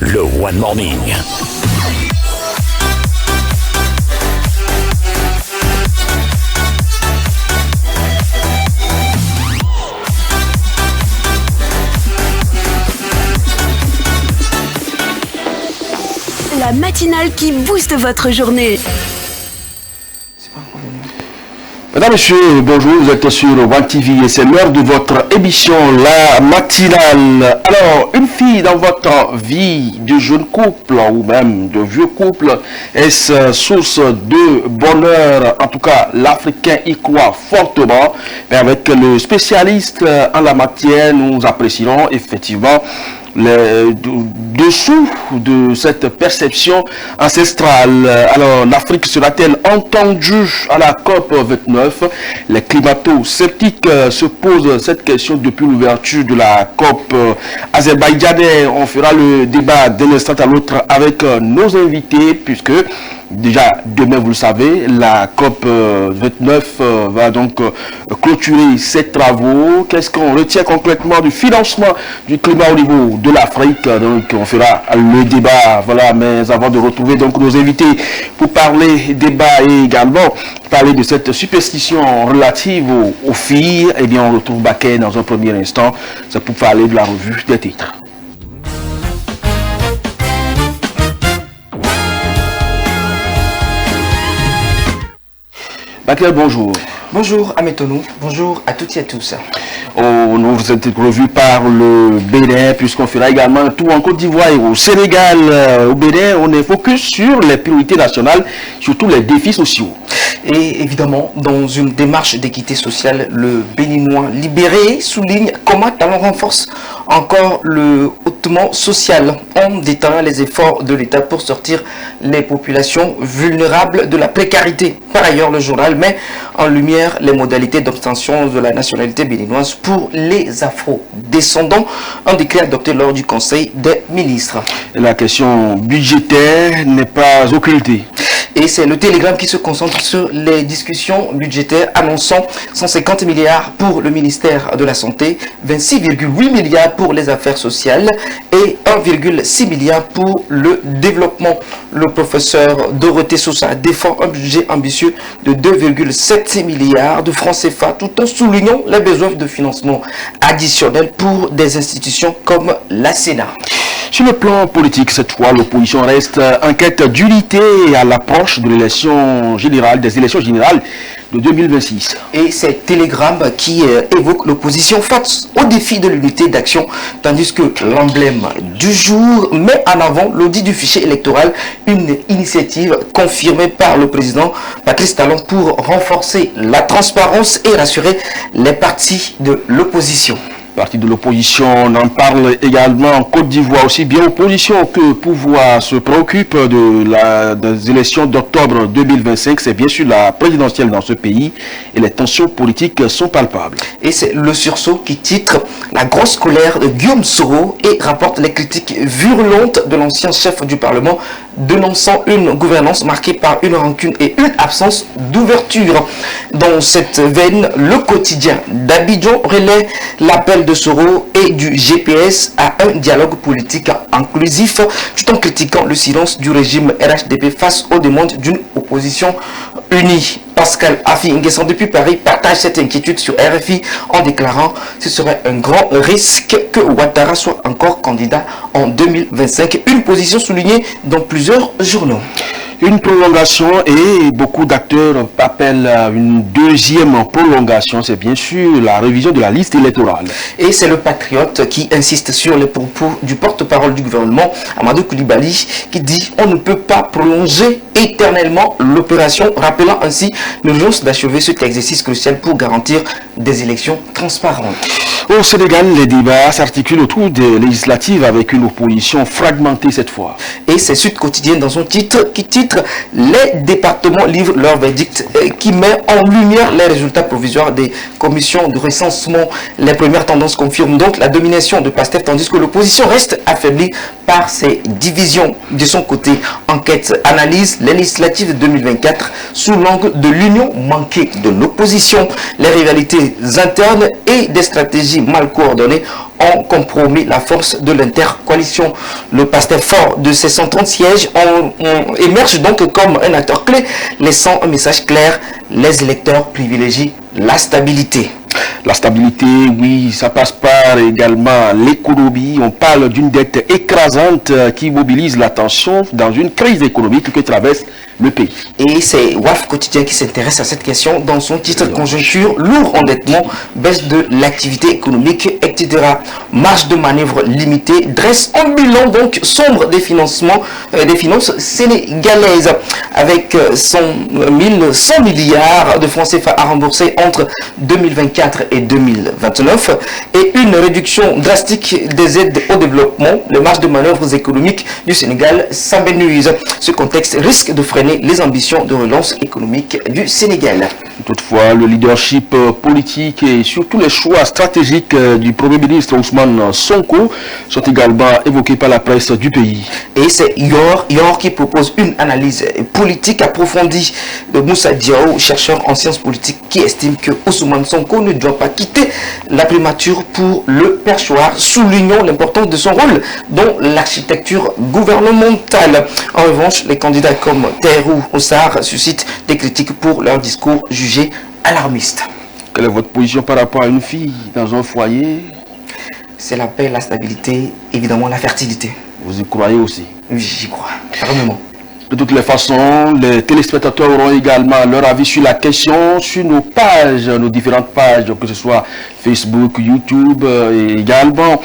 Le One Morning. La matinale qui booste votre journée. Mesdames, Messieurs, bonjour, vous êtes sur One TV et c'est l'heure de votre émission, la matinale. Alors, une fille dans votre vie de jeune couple ou même de vieux couple, est-ce source de bonheur? En tout cas, l'Africain y croit fortement. Mais avec le spécialiste en la matière, nous apprécierons effectivement les dessous de cette perception ancestrale. Alors, l'Afrique sera-t-elle entendue à la COP 29? Les climato-sceptiques se posent cette question depuis l'ouverture de la COP azerbaïdjanaise. On fera le débat d'un instant à l'autre avec nos invités, puisque déjà demain, vous le savez, la COP 29 va donc clôturer ses travaux. Qu'est-ce qu'on retient concrètement du financement du climat au niveau de l'Afrique? Donc on fera le débat, voilà. Mais avant de retrouver donc nos invités pour parler débat et également parler de cette superstition relative aux filles, eh bien on retrouve Baké dans un premier instant. C'est pour parler de la revue des titres. Baké, bonjour. Bonjour à Métonou, bonjour à toutes et à tous. Nous vous êtes revus par le Bénin, puisqu'on fera également un tour en Côte d'Ivoire et au Sénégal. Au Bénin, on est focus sur les priorités nationales, surtout les défis sociaux. Et évidemment, dans une démarche d'équité sociale, le Béninois libéré souligne comment Talon renforce encore le hautement social en détaillant les efforts de l'État pour sortir les populations vulnérables de la précarité. Par ailleurs, le journal met en lumière les modalités d'obtention de la nationalité béninoise pour les afro-descendants, un décret adopté lors du Conseil des ministres. La question budgétaire n'est pas occultée. Et c'est le Télégramme qui se concentre sur les discussions budgétaires annonçant 150 milliards pour le ministère de la Santé, 26,8 milliards pour les affaires sociales et 1,6 milliard pour le développement. Le professeur Dorothée Sousa défend un budget ambitieux de 2,7 milliards de francs CFA tout en soulignant les besoins de financement additionnel pour des institutions comme la Sénat. Sur le plan politique, cette fois, l'opposition reste en quête d'unité à l'approche de l'élection générale, des élections générales de 2026. Et c'est Télégramme qui évoque l'opposition face au défi de l'unité d'action, tandis que l'emblème du jour met en avant l'audit du fichier électoral, une initiative confirmée par le président Patrice Talon pour renforcer la transparence et rassurer les partis de l'opposition. Parti de l'opposition, on en parle également en Côte d'Ivoire, aussi bien opposition que pouvoir se préoccupe des élections d'octobre 2025. C'est bien sûr la présidentielle dans ce pays et les tensions politiques sont palpables. Et c'est le sursaut qui titre la grosse colère de Guillaume Soro et rapporte les critiques virulentes de l'ancien chef du Parlement dénonçant une gouvernance marquée par une rancune et une absence d'ouverture. Dans cette veine, le quotidien d'Abidjan relaie l'appel de Soro et du GPS à un dialogue politique inclusif, tout en critiquant le silence du régime RHDP face aux demandes d'une opposition unie. Pascal Afi Nguessan depuis Paris partage cette inquiétude sur RFI en déclarant que ce serait un grand risque que Ouattara soit encore candidat en 2025. Une position soulignée dans plusieurs journaux. Une prolongation et beaucoup d'acteurs appellent à une deuxième prolongation. C'est bien sûr la révision de la liste électorale. Et c'est le patriote qui insiste sur les propos du porte-parole du gouvernement, Amadou Koulibaly, qui dit on ne peut pas prolonger éternellement l'opération, rappelant ainsi l'urgence d'achever cet exercice crucial pour garantir des élections transparentes. Au Sénégal, les débats s'articulent autour des législatives avec une opposition fragmentée cette fois. Et c'est Sud Quotidien dans son titre qui titre les départements livrent leur verdict qui met en lumière les résultats provisoires des commissions de recensement. Les premières tendances confirment donc la domination de PASTEF tandis que l'opposition reste affaiblie par ses divisions. De son côté, Enquête analyse les législatives de 2024 sous l'angle de l'union manquée de l'opposition. Les rivalités internes et des stratégies mal coordonnées ont compromis la force de l'intercoalition. Le pasteur fort de ces 130 sièges émerge donc comme un acteur clé, laissant un message clair: les électeurs privilégient la stabilité. La stabilité, oui, ça passe par également l'économie. On parle d'une dette écrasante qui mobilise l'attention dans une crise économique que traverse le pays. Et c'est WAF Quotidien qui s'intéresse à cette question dans son titre conjoncture: lourd endettement, baisse de l'activité économique, etc. Marge de manœuvre limitée, dresse un bilan donc sombre des finances sénégalaises, avec 100 milliards de francs CFA à rembourser entre 2024 et 2029 et une réduction drastique des aides au développement. Les marges de manœuvre économiques du Sénégal s'amenuisent. Ce contexte risque de freiner les ambitions de relance économique du Sénégal. Toutefois, le leadership politique et surtout les choix stratégiques du Premier ministre Ousmane Sonko sont également évoqués par la presse du pays. Et c'est Yor qui propose une analyse politique approfondie de Moussa Diaw, chercheur en sciences politiques, qui estime que Ousmane Sonko ne doit pas quitter la primature pour le perchoir, soulignant l'importance de son rôle dans l'architecture gouvernementale. En revanche, les candidats comme Taïrou Oussar suscitent des critiques pour leur discours jugé alarmiste. Quelle est votre position par rapport à une fille dans un foyer? C'est la paix, la stabilité, évidemment la fertilité. Vous y croyez aussi? Oui, j'y crois, fermement. De toutes les façons, les téléspectateurs auront également leur avis sur la question sur nos pages, nos différentes pages, que ce soit Facebook, YouTube et également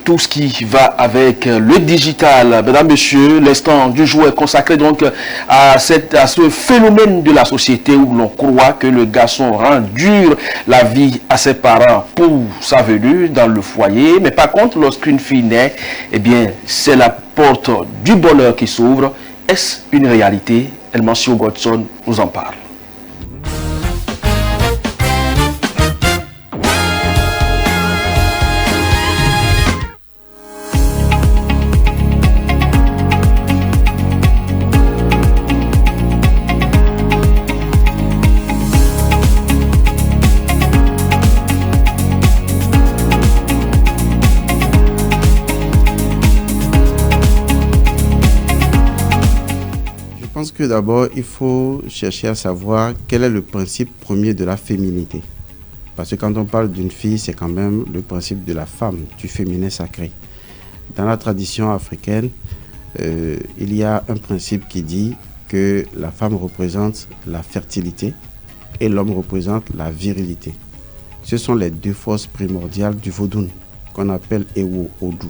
tout ce qui va avec le digital. Mesdames, Messieurs, l'instant du jour est consacré donc à ce phénomène de la société où l'on croit que le garçon rend dure la vie à ses parents pour sa venue dans le foyer. Mais par contre, lorsqu'une fille naît, eh bien, c'est la porte du bonheur qui s'ouvre. Est-ce une réalité? Elmancio Godson nous en parle. Je pense que d'abord, il faut chercher à savoir quel est le principe premier de la féminité. Parce que quand on parle d'une fille, c'est quand même le principe de la femme, du féminin sacré. Dans la tradition africaine, il y a un principe qui dit que la femme représente la fertilité et l'homme représente la virilité. Ce sont les deux forces primordiales du Vodun, qu'on appelle Ewo Odu.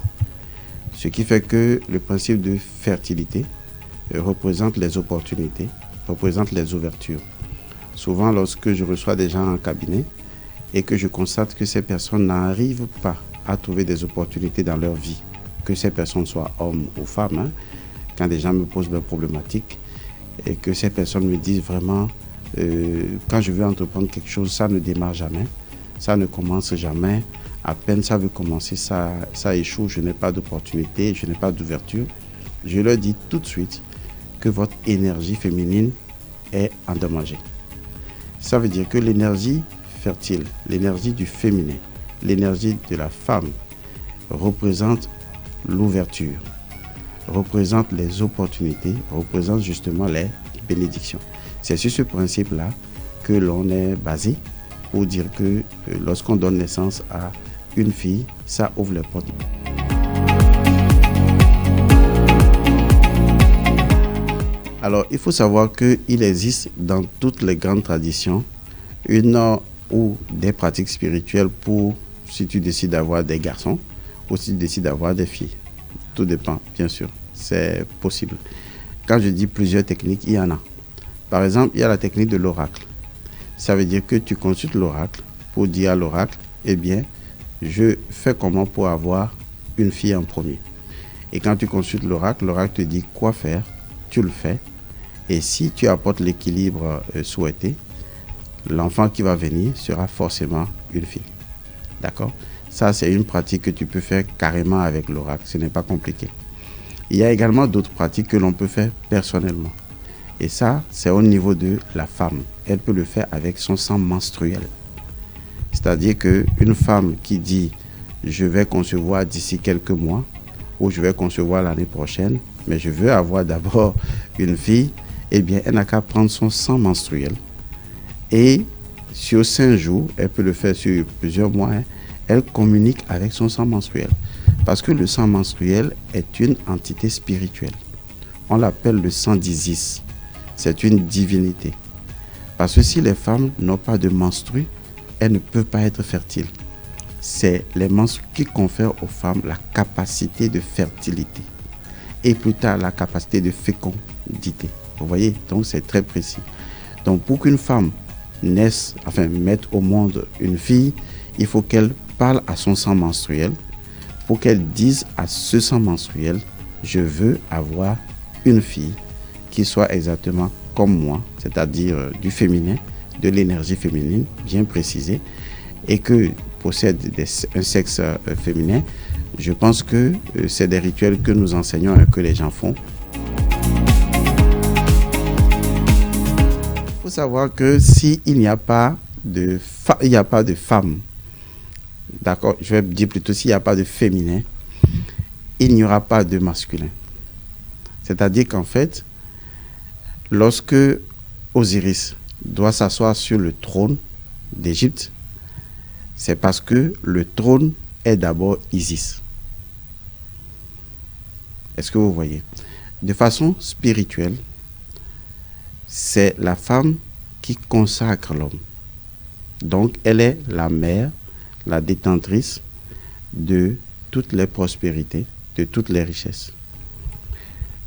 Ce qui fait que le principe de fertilité représente les opportunités, représente les ouvertures. Souvent, lorsque je reçois des gens en cabinet et que je constate que ces personnes n'arrivent pas à trouver des opportunités dans leur vie, que ces personnes soient hommes ou femmes, quand des gens me posent leurs problématiques et que ces personnes me disent vraiment, quand je veux entreprendre quelque chose, ça ne démarre jamais, ça ne commence jamais, à peine ça veut commencer, ça échoue, je n'ai pas d'opportunité, je n'ai pas d'ouverture. Je leur dis tout de suite que votre énergie féminine est endommagée. Ça veut dire que l'énergie fertile, l'énergie du féminin, l'énergie de la femme représente l'ouverture, représente les opportunités, représente justement les bénédictions. C'est sur ce principe-là que l'on est basé pour dire que lorsqu'on donne naissance à une fille, ça ouvre les portes. Alors, il faut savoir qu'il existe dans toutes les grandes traditions une ou des pratiques spirituelles pour, si tu décides d'avoir des garçons ou si tu décides d'avoir des filles. Tout dépend, bien sûr, c'est possible. Quand je dis plusieurs techniques, il y en a. Par exemple, il y a la technique de l'oracle. Ça veut dire que tu consultes l'oracle pour dire à l'oracle, eh bien, je fais comment pour avoir une fille en premier. Et quand tu consultes l'oracle te dit quoi faire, tu le fais. Et si tu apportes l'équilibre souhaité, l'enfant qui va venir sera forcément une fille. D'accord? Ça, c'est une pratique que tu peux faire carrément avec l'oracle. Ce n'est pas compliqué. Il y a également d'autres pratiques que l'on peut faire personnellement. Et ça, c'est au niveau de la femme. Elle peut le faire avec son sang menstruel. C'est-à-dire qu'une femme qui dit « je vais concevoir d'ici quelques mois » ou « je vais concevoir l'année prochaine », mais je veux avoir d'abord une fille, eh bien, elle n'a qu'à prendre son sang menstruel. Et sur 5 jours, elle peut le faire sur plusieurs mois, elle communique avec son sang menstruel. Parce que le sang menstruel est une entité spirituelle. On l'appelle le sang d'Isis. C'est une divinité. Parce que si les femmes n'ont pas de menstrues, elles ne peuvent pas être fertiles. C'est les menstrues qui confèrent aux femmes la capacité de fertilité. Et plus tard, la capacité de fécondité. Vous voyez, donc c'est très précis. Donc pour qu'une femme naisse, mette au monde une fille, il faut qu'elle parle à son sang menstruel, pour qu'elle dise à ce sang menstruel, je veux avoir une fille qui soit exactement comme moi, c'est-à-dire du féminin, de l'énergie féminine, bien précisée, et que possède un sexe féminin. Je pense que c'est des rituels que nous enseignons et que les gens font. Il faut savoir que s'il n'y a pas de femme, d'accord, je vais dire plutôt s'il n'y a pas de féminin, il n'y aura pas de masculin. C'est-à-dire qu'en fait, lorsque Osiris doit s'asseoir sur le trône d'Égypte, c'est parce que le trône est d'abord Isis. Est-ce que vous voyez? De façon spirituelle, c'est la femme qui consacre l'homme. Donc, elle est la mère, la détentrice de toutes les prospérités, de toutes les richesses.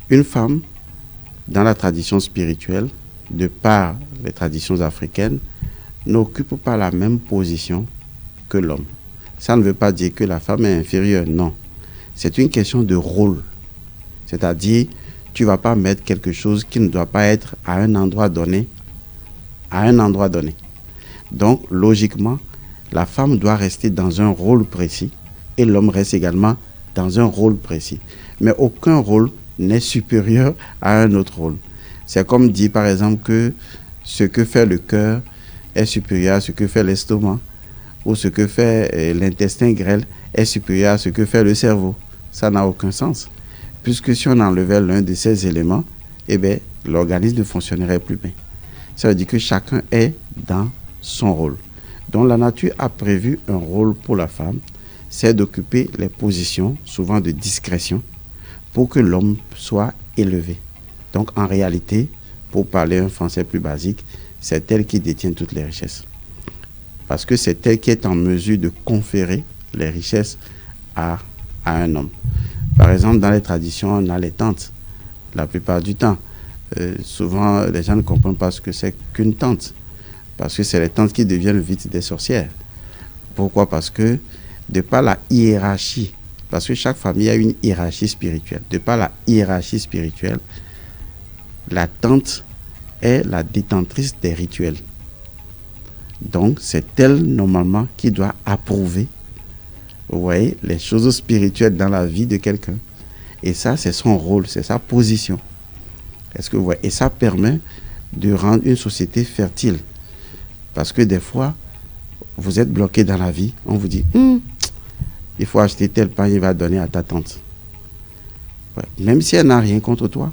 Une femme, dans la tradition spirituelle, de par les traditions africaines, n'occupe pas la même position que l'homme. Ça ne veut pas dire que la femme est inférieure, non. C'est une question de rôle. C'est-à-dire, tu ne vas pas mettre quelque chose qui ne doit pas être à un endroit donné, Donc, logiquement, la femme doit rester dans un rôle précis et l'homme reste également dans un rôle précis. Mais aucun rôle n'est supérieur à un autre rôle. C'est comme dire, par exemple, que ce que fait le cœur est supérieur à ce que fait l'estomac, ou ce que fait l'intestin grêle est supérieur à ce que fait le cerveau. Ça n'a aucun sens. Puisque si on enlevait l'un de ces éléments, eh bien, l'organisme ne fonctionnerait plus bien. Ça veut dire que chacun est dans son rôle. Donc la nature a prévu un rôle pour la femme, c'est d'occuper les positions, souvent de discrétion, pour que l'homme soit élevé. Donc en réalité, pour parler un français plus basique, c'est elle qui détient toutes les richesses. Parce que c'est elle qui est en mesure de conférer les richesses à un homme. Par exemple, dans les traditions, on a les tantes, la plupart du temps. Souvent, les gens ne comprennent pas ce que c'est qu'une tante. Parce que c'est les tantes qui deviennent vite des sorcières. Pourquoi? Parce que, de par la hiérarchie, parce que chaque famille a une hiérarchie spirituelle. De par la hiérarchie spirituelle, la tante est la détentrice des rituels. Donc, c'est elle, normalement, qui doit approuver, vous voyez, les choses spirituelles dans la vie de quelqu'un. Et ça, c'est son rôle, c'est sa position. Est-ce que vous voyez? Et ça permet de rendre une société fertile. Parce que des fois, vous êtes bloqué dans la vie, on vous dit, il faut acheter tel pain, il va donner à ta tante. Ouais. Même si elle n'a rien contre toi,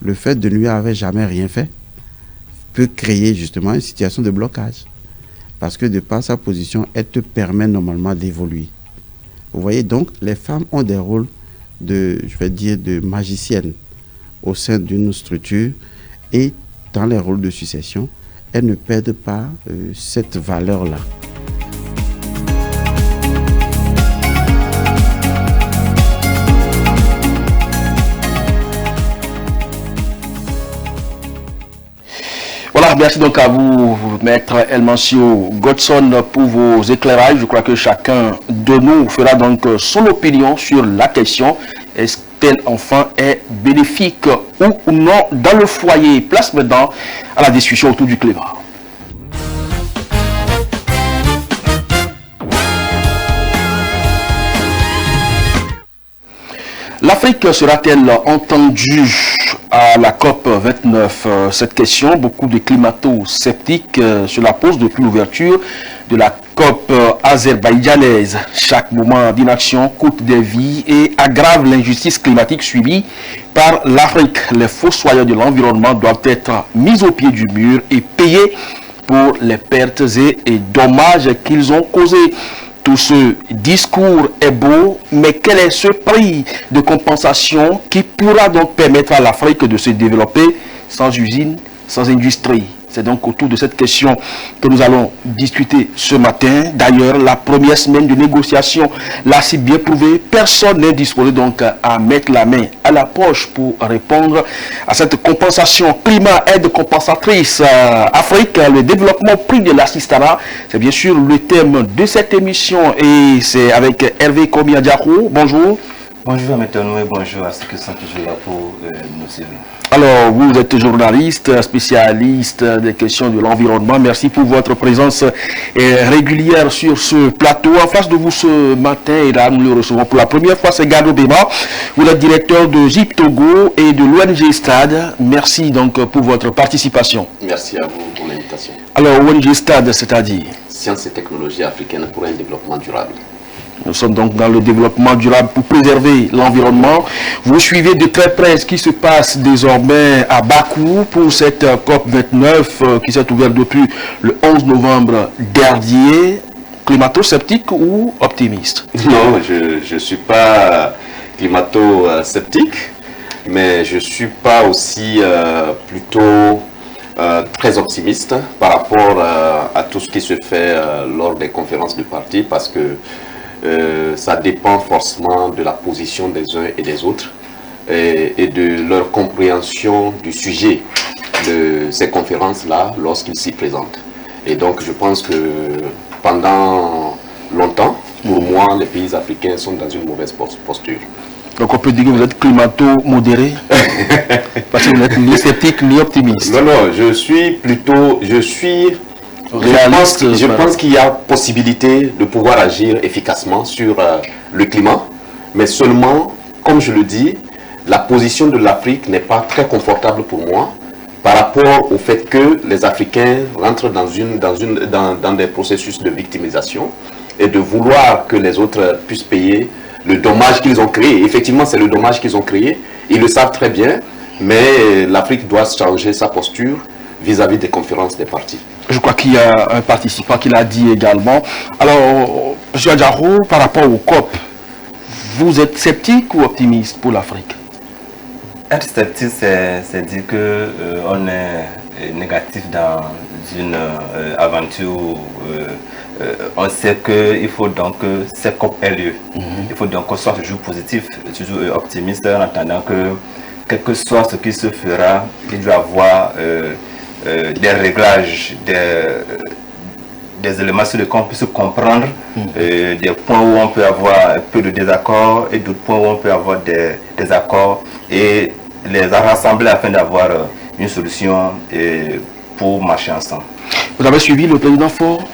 le fait de ne lui avoir jamais rien fait peut créer justement une situation de blocage. Parce que de par sa position, elle te permet normalement d'évoluer. Vous voyez, donc les femmes ont des rôles de magiciennes au sein d'une structure, et dans les rôles de succession, elles ne perdent pas cette valeur-là. Voilà, merci donc à vous, Maître Elmancio Godson, pour vos éclairages. Je crois que chacun de nous fera donc son opinion sur la question. Est-ce qu'un enfant est bénéfique ou non dans le foyer? Place maintenant à la discussion autour du climat. L'Afrique sera-t-elle entendue à la COP 29? Cette question, beaucoup de climato-sceptiques se la posent depuis l'ouverture de la COP azerbaïdjanaise. Chaque moment d'inaction coûte des vies et aggrave l'injustice climatique subie par l'Afrique. Les fossoyeurs de l'environnement doivent être mis au pied du mur et payés pour les pertes et dommages qu'ils ont causés. Tout ce discours est beau, mais quel est ce prix de compensation qui pourra donc permettre à l'Afrique de se développer sans usine, sans industrie? C'est donc autour de cette question que nous allons discuter ce matin. D'ailleurs, la première semaine de négociation l'a si bien prouvé. Personne n'est disposé donc à mettre la main à la poche pour répondre à cette compensation. Climat, aide compensatrice Afrique, le développement prix de la Sistara. C'est bien sûr le thème de cette émission et c'est avec Hervé Komiadjaro. Bonjour. Bonjour à Métonou et bonjour à ceux qui sont toujours là pour nous suivre. Alors, vous êtes journaliste, spécialiste des questions de l'environnement. Merci pour votre présence régulière sur ce plateau. En face de vous ce matin, et là, nous le recevons pour la première fois, c'est Gado Bema. Vous êtes directeur de GIP Togo et de l'ONG Stade. Merci donc pour votre participation. Merci à vous pour l'invitation. Alors, ONG Stade, c'est-à-dire Sciences et technologies africaines pour un développement durable. Nous sommes donc dans le développement durable pour préserver l'environnement. Vous suivez de très près ce qui se passe désormais à Bakou pour cette COP29 qui s'est ouverte depuis le 11 novembre dernier. Climato-sceptique ou optimiste? Non, je ne suis pas climato-sceptique, mais je ne suis pas aussi plutôt très optimiste par rapport à tout ce qui se fait lors des conférences de partis parce que ça dépend forcément de la position des uns et des autres et de leur compréhension du sujet de ces conférences-là lorsqu'ils s'y présentent. Et donc je pense que pendant longtemps, pour moi, les pays africains sont dans une mauvaise posture. Donc on peut dire que vous êtes climato-modéré parce que vous n'êtes ni sceptique ni optimiste. Non, non, je suis plutôt... Je pense qu'il y a possibilité de pouvoir agir efficacement sur le climat, mais seulement, comme je le dis, la position de l'Afrique n'est pas très confortable pour moi par rapport au fait que les Africains rentrent dans des processus de victimisation et de vouloir que les autres puissent payer le dommage qu'ils ont créé. Effectivement, c'est le dommage qu'ils ont créé, ils le savent très bien, mais l'Afrique doit changer sa posture vis-à-vis des conférences des partis. Je crois qu'il y a un participant qui l'a dit également. Alors, M. Adjaro, par rapport au COP, vous êtes sceptique ou optimiste pour l'Afrique? Être sceptique, c'est dire qu'on est négatif dans une aventure où on sait qu'il faut donc que ces COP aient lieu. Il faut donc qu'on soit toujours positif, toujours optimiste, en attendant que, quel que soit ce qui se fera, il doit y avoir des réglages, des éléments sur lesquels on peut se comprendre, des points où on peut avoir un peu de désaccord et d'autres points où on peut avoir des accords et les rassembler afin d'avoir une solution pour marcher ensemble. Vous avez suivi le président Faure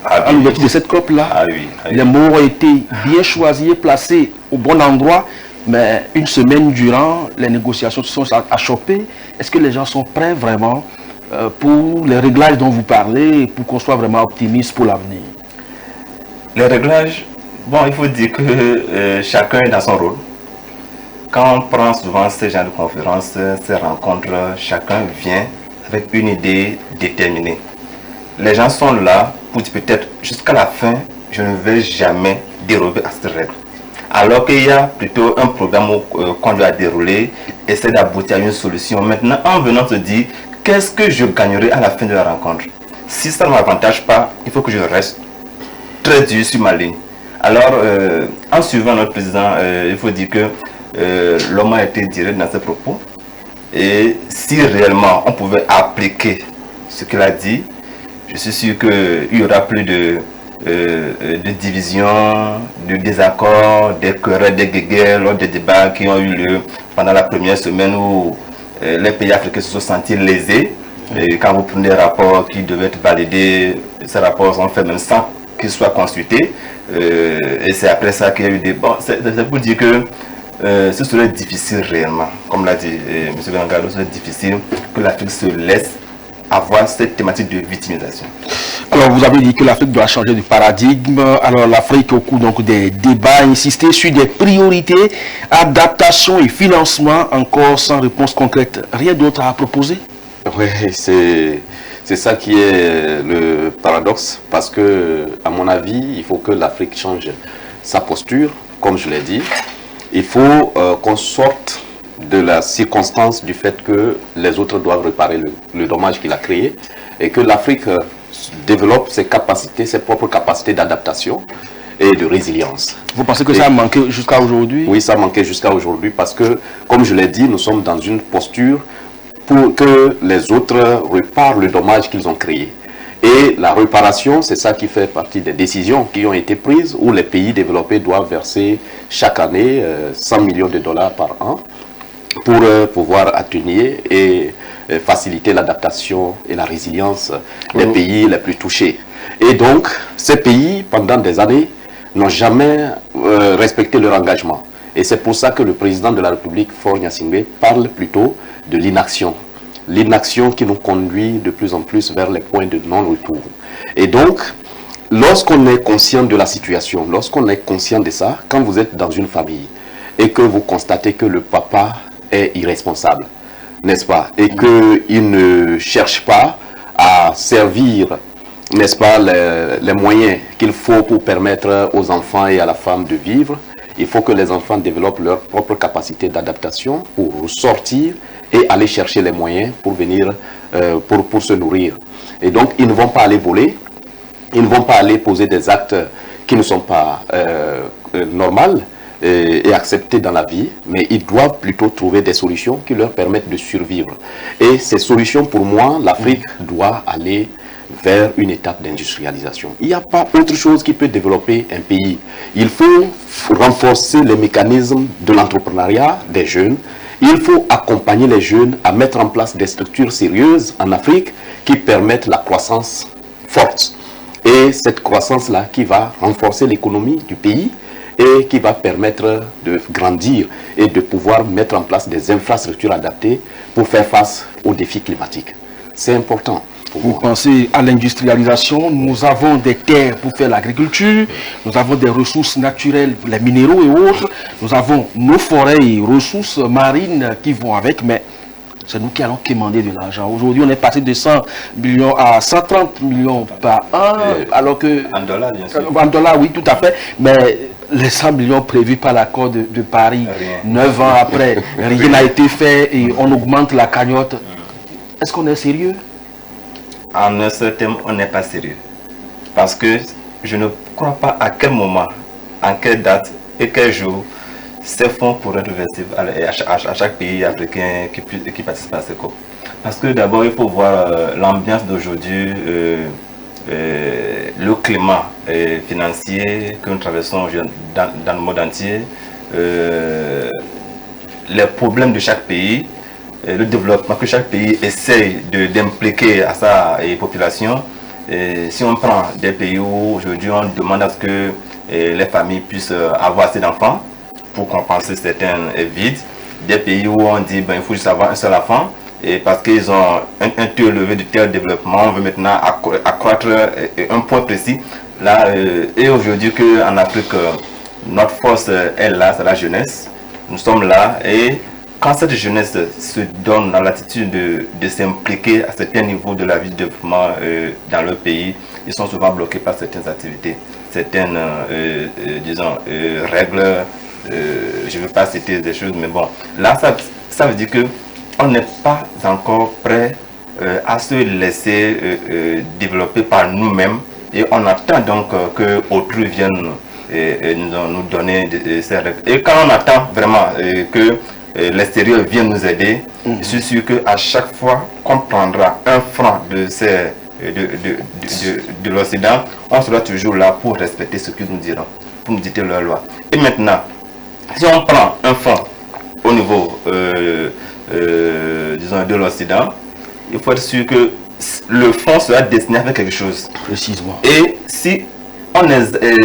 à l'ouverture de cette COP-là? Ah oui, ah oui. Les mots ont été bien choisis et placés au bon endroit, mais une semaine durant, les négociations se sont achoppées. Est-ce que les gens sont prêts vraiment pour les réglages dont vous parlez, pour qu'on soit vraiment optimiste pour l'avenir? Les réglages, bon, il faut dire que chacun est dans son rôle. Quand on prend souvent ces genres de conférences, ces rencontres, chacun vient avec une idée déterminée. Les gens sont là pour dire peut-être jusqu'à la fin, je ne vais jamais déroger à cette règle. Alors qu'il y a plutôt un programme qu'on doit dérouler, essayer d'aboutir à une solution. Maintenant, en venant se dire, qu'est-ce que je gagnerai à la fin de la rencontre? Si ça ne m'avantage pas, il faut que je reste très dur sur ma ligne. Alors, en suivant notre président, il faut dire que l'homme a été direct dans ses propos. Et si réellement on pouvait appliquer ce qu'il a dit, je suis sûr qu'il y aura plus de divisions, de désaccords, des querelles, des guéguerres lors des débats qui ont eu lieu pendant la première semaine où les pays africains se sont sentis lésés. Et quand vous prenez des rapports qui devaient être validés, ces rapports sont faits même sans qu'ils soient consultés. Et c'est après ça qu'il y a eu des... Bon, c'est pour dire que ce serait difficile réellement, comme l'a dit M. Gangado, ce serait difficile que l'Afrique se laisse avoir cette thématique de victimisation. Alors, vous avez dit que l'Afrique doit changer de paradigme. Alors, l'Afrique, au cours donc des débats, a insisté sur des priorités, adaptation et financement, encore sans réponse concrète. Rien d'autre à proposer? Oui, c'est ça qui est le paradoxe, parce que, à mon avis, il faut que l'Afrique change sa posture, comme je l'ai dit. Il faut qu'on sorte de la circonstance du fait que les autres doivent réparer le dommage qu'il a créé et que l'Afrique développe ses capacités, ses propres capacités d'adaptation et de résilience. Vous pensez que ça a manqué jusqu'à aujourd'hui? Oui, ça a manqué jusqu'à aujourd'hui parce que, comme je l'ai dit, nous sommes dans une posture pour que les autres réparent le dommage qu'ils ont créé. Et la réparation, c'est ça qui fait partie des décisions qui ont été prises où les pays développés doivent verser chaque année 100 millions de dollars par an pour pouvoir atténuer et faciliter l'adaptation et la résilience des pays les plus touchés. Et donc, ces pays, pendant des années, n'ont jamais respecté leur engagement. Et c'est pour ça que le président de la République, Faure Gnassingbé, parle plutôt de l'inaction. L'inaction qui nous conduit de plus en plus vers les points de non-retour. Et donc, lorsqu'on est conscient de la situation, lorsqu'on est conscient de ça, quand vous êtes dans une famille et que vous constatez que le papa est irresponsable, n'est-ce pas, et qu'il ne cherche pas à servir, n'est-ce pas, les moyens qu'il faut pour permettre aux enfants et à la femme de vivre, il faut que les enfants développent leur propre capacité d'adaptation pour sortir et aller chercher les moyens pour venir, pour se nourrir. Et donc, ils ne vont pas aller voler, ils ne vont pas aller poser des actes qui ne sont pas normaux et acceptés dans la vie, mais ils doivent plutôt trouver des solutions qui leur permettent de survivre. Et ces solutions, pour moi, l'Afrique doit aller vers une étape d'industrialisation. Il n'y a pas autre chose qui peut développer un pays. Il faut renforcer les mécanismes de l'entrepreneuriat des jeunes. Il faut accompagner les jeunes à mettre en place des structures sérieuses en Afrique qui permettent la croissance forte. Et cette croissance-là qui va renforcer l'économie du pays et qui va permettre de grandir et de pouvoir mettre en place des infrastructures adaptées pour faire face aux défis climatiques. C'est important. Vous pensez à l'industrialisation, nous avons des terres pour faire l'agriculture, nous avons des ressources naturelles, les minéraux et autres, nous avons nos forêts et ressources marines qui vont avec, mais c'est nous qui allons quémander de l'argent. Aujourd'hui, on est passé de 100 millions à 130 millions par an, alors que... En dollars, bien sûr. En dollars, oui, tout à fait, mais les 100 millions prévus par l'accord de Paris, Rien. 9 ans après, rien n'a été fait et on augmente la cagnotte. Est-ce qu'on est sérieux? En un certain terme, on n'est pas sérieux. Parce que je ne crois pas à quel moment, en quelle date et quel jour ces fonds pourraient être versés à chaque pays africain qui participe à ces COP. Parce que d'abord, il faut voir l'ambiance d'aujourd'hui, le climat financier que nous traversons dans le monde entier, les problèmes de chaque pays, le développement que chaque pays essaye d'impliquer à sa population. Et si on prend des pays où aujourd'hui on demande à ce que les familles puissent avoir assez d'enfants pour compenser certains vides, des pays où on dit ben, il faut juste avoir un seul enfant, et parce qu'ils ont un taux élevé de tel développement, on veut maintenant accroître un point précis. Là, et aujourd'hui qu'en Afrique, notre force est là, c'est la jeunesse. Nous sommes là et quand cette jeunesse se donne dans l'attitude de s'impliquer à certains niveaux de la vie de développement dans leur pays, ils sont souvent bloqués par certaines activités, certaines, disons, règles. Je ne veux pas citer des choses, mais bon, là, ça veut dire qu'on n'est pas encore prêt à se laisser développer par nous-mêmes et on attend donc que autrui vienne nous donner ces règles. Et quand on attend vraiment que l'extérieur vient nous aider, je suis sûr qu'à chaque fois qu'on prendra un franc de l'Occident, on sera toujours là pour respecter ce qu'ils nous diront, pour nous dicter leur loi. Et maintenant, si on prend un fonds au niveau disons, de l'Occident, il faut être sûr que le fonds sera destiné à faire quelque chose. Précisément. Et si on,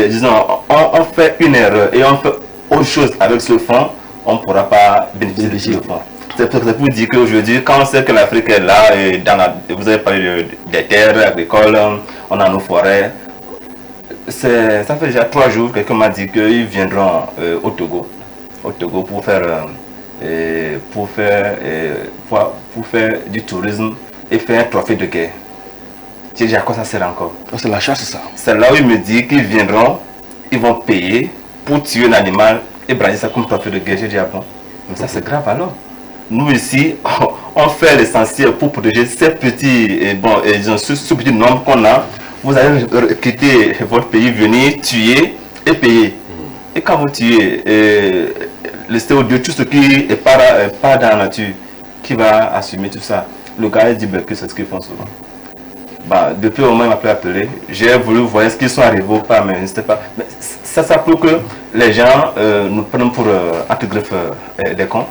disons, on fait une erreur et on fait autre chose avec ce fonds, on ne pourra pas bénéficier du fonds. C'est pour dire qu'aujourd'hui, quand on sait que l'Afrique est là, et vous avez parlé des terres agricoles, on a nos forêts, ça fait déjà 3 jours que quelqu'un m'a dit qu'ils viendront au Togo pour faire du tourisme et faire un trophée de guerre. J'ai dit à quoi ça sert encore? C'est la chasse, ça. C'est là où il me dit qu'ils viendront, ils vont payer pour tuer un animal et brader ça comme trophée de guerre. J'ai dit ah bon, mais ça c'est grave alors. Nous ici, on fait l'essentiel pour protéger ces petits, ce petit nombre qu'on a. Vous allez quitter votre pays, venir tuer et payer. Et quand vous tuez, laissez au Dieu tout ce qui est pas dans la nature, qui va assumer tout ça. Le gars dit que c'est ce qu'ils font souvent. Depuis au moins il m'a appelé, j'ai voulu voir ce qu'ils sont arrivés ou pas, mais je ne sais pas. Mais ça prouve que les gens nous prennent pour anti-greffe des cons.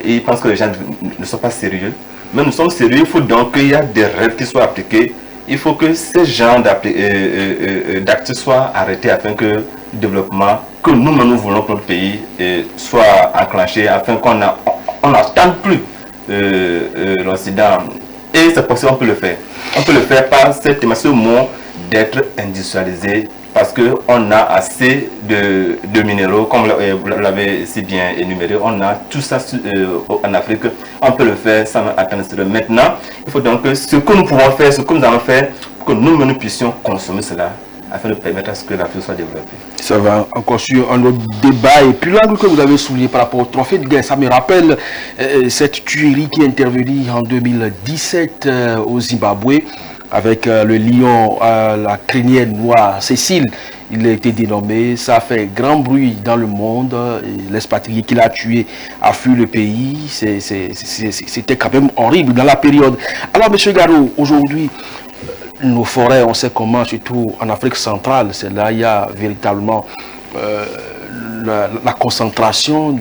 Et ils pensent que les gens ne sont pas sérieux. Mais nous sommes sérieux, il faut donc qu'il y ait des règles qui soient appliquées. Il faut que ces genres d'actes soient arrêtés afin que le développement que nous voulons pour notre pays soit enclenché, afin qu'on n'attende plus l'Occident. Et c'est possible, on peut le faire. On peut le faire par ce mot d'être industrialisé, parce qu'on a assez de minéraux, comme vous l'avez si bien énuméré. On a tout ça en Afrique. On peut le faire sans attendre. Maintenant, il faut donc que ce que nous pouvons faire, ce que nous allons faire, pour que nous puissions consommer cela, afin de permettre à ce que l'Afrique soit développée. Ça va encore sur un autre débat. Et puis l'angle que vous avez souligné par rapport au trophée de guerre, ça me rappelle cette tuerie qui est intervenue en 2017 au Zimbabwe avec le lion, la crinienne noire Cécile. Il a été dénommé, ça a fait grand bruit dans le monde. L'expatrié qu'il a tué a fui le pays. C'était quand même horrible dans la période. Alors, M. Garot, aujourd'hui, nos forêts, on sait comment, surtout en Afrique centrale, c'est là il y a véritablement la concentration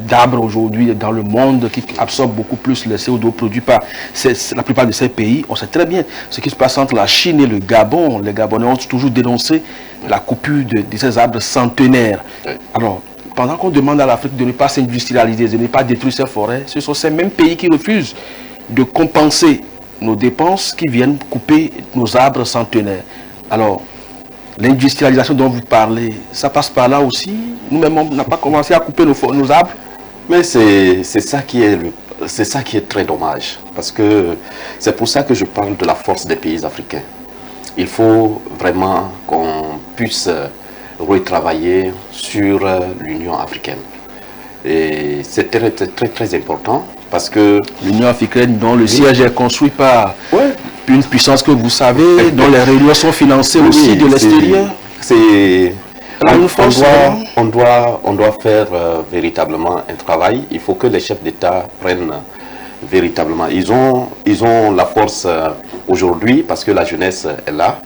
d'arbres aujourd'hui dans le monde qui absorbe beaucoup plus le CO2 produit par la plupart de ces pays. On sait très bien ce qui se passe entre la Chine et le Gabon. Les Gabonais ont toujours dénoncé la coupure de ces arbres centenaires. Alors, pendant qu'on demande à l'Afrique de ne pas s'industrialiser, de ne pas détruire ses forêts, ce sont ces mêmes pays qui refusent de compenser nos dépenses qui viennent couper nos arbres centenaires. Alors, l'industrialisation dont vous parlez, ça passe par là aussi. Nous-mêmes, on n'a pas commencé à couper nos arbres. Mais c'est ça qui est très dommage. Parce que c'est pour ça que je parle de la force des pays africains. Il faut vraiment qu'on puisse retravailler sur l'Union africaine. Et c'est très important. Parce que l'Union africaine, dont le siège est construit par une puissance que vous savez, dont les réunions sont financées aussi de l'extérieur. On doit faire véritablement un travail. Il faut que les chefs d'État prennent véritablement. Ils ont la force aujourd'hui parce que la jeunesse est là.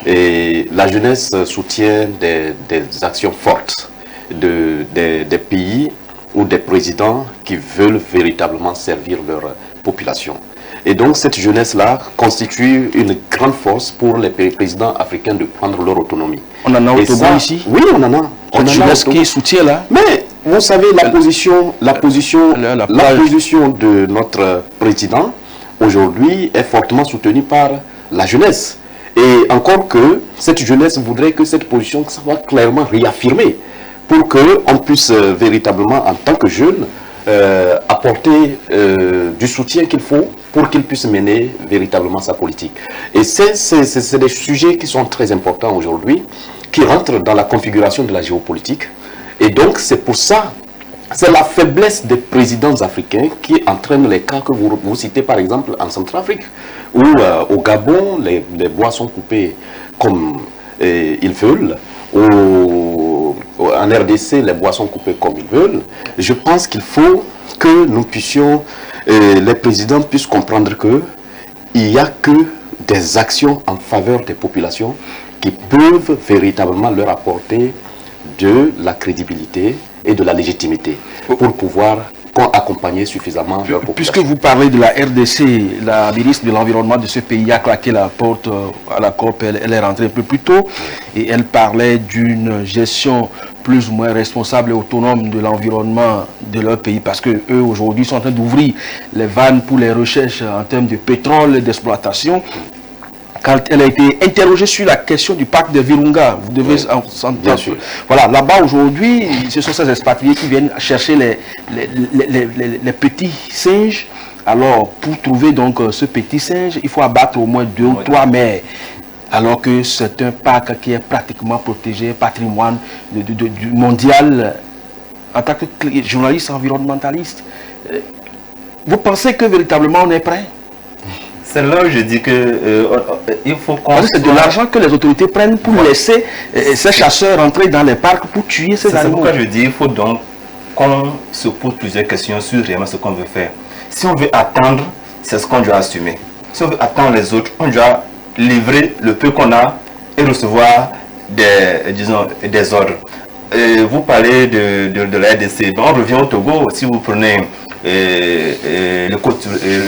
Et la jeunesse soutient des actions fortes des pays ou des présidents qui veulent véritablement servir leur population. Et donc cette jeunesse-là constitue une grande force pour les présidents africains de prendre leur autonomie. On en a au Togo ici? Oui, on en a. Cette jeunesse qui soutient là? Mais vous savez, la position de notre président aujourd'hui est fortement soutenue par la jeunesse. Et encore que cette jeunesse voudrait que cette position soit clairement réaffirmée, pour qu'on puisse véritablement, en tant que jeune, apporter du soutien qu'il faut pour qu'il puisse mener véritablement sa politique. Et c'est des sujets qui sont très importants aujourd'hui, qui rentrent dans la configuration de la géopolitique. Et donc c'est pour ça, c'est la faiblesse des présidents africains qui entraîne les cas que vous citez par exemple en Centrafrique, où au Gabon, les bois sont coupés comme ils veulent, en RDC, les bois sont coupés comme ils veulent. Je pense qu'il faut que nous puissions, les présidents puissent comprendre qu'il n'y a que des actions en faveur des populations qui peuvent véritablement leur apporter de la crédibilité et de la légitimité pour pouvoir accompagner suffisamment leur population. Puisque vous parlez de la RDC, la ministre de l'Environnement de ce pays a claqué la porte à la COP, elle est rentrée un peu plus tôt et elle parlait d'une gestion plus ou moins responsable et autonome de l'environnement de leur pays, parce que eux aujourd'hui sont en train d'ouvrir les vannes pour les recherches en termes de pétrole, d'exploitation. Quand elle a été interrogée sur la question du parc de Virunga, vous devez s'entendre. Bien sûr. Voilà, là-bas aujourd'hui, ce sont ces expatriés qui viennent chercher les petits singes. Alors, pour trouver donc ce petit singe, il faut abattre au moins 2 ou 3 mères. Alors que c'est un parc qui est pratiquement protégé, patrimoine du mondial. En tant que journaliste environnementaliste, vous pensez que véritablement on est prêt? C'est là où je dis que il faut qu'on... C'est de l'argent que les autorités prennent pour laisser ces chasseurs entrer dans les parcs pour tuer ces animaux. C'est pourquoi je dis qu'il faut donc qu'on se pose plusieurs questions sur réellement ce qu'on veut faire. Si on veut attendre, c'est ce qu'on doit assumer. Si on veut attendre les autres, on doit livrer le peu qu'on a et recevoir des ordres. Vous parlez de la RDC. On revient au Togo. Si vous prenez le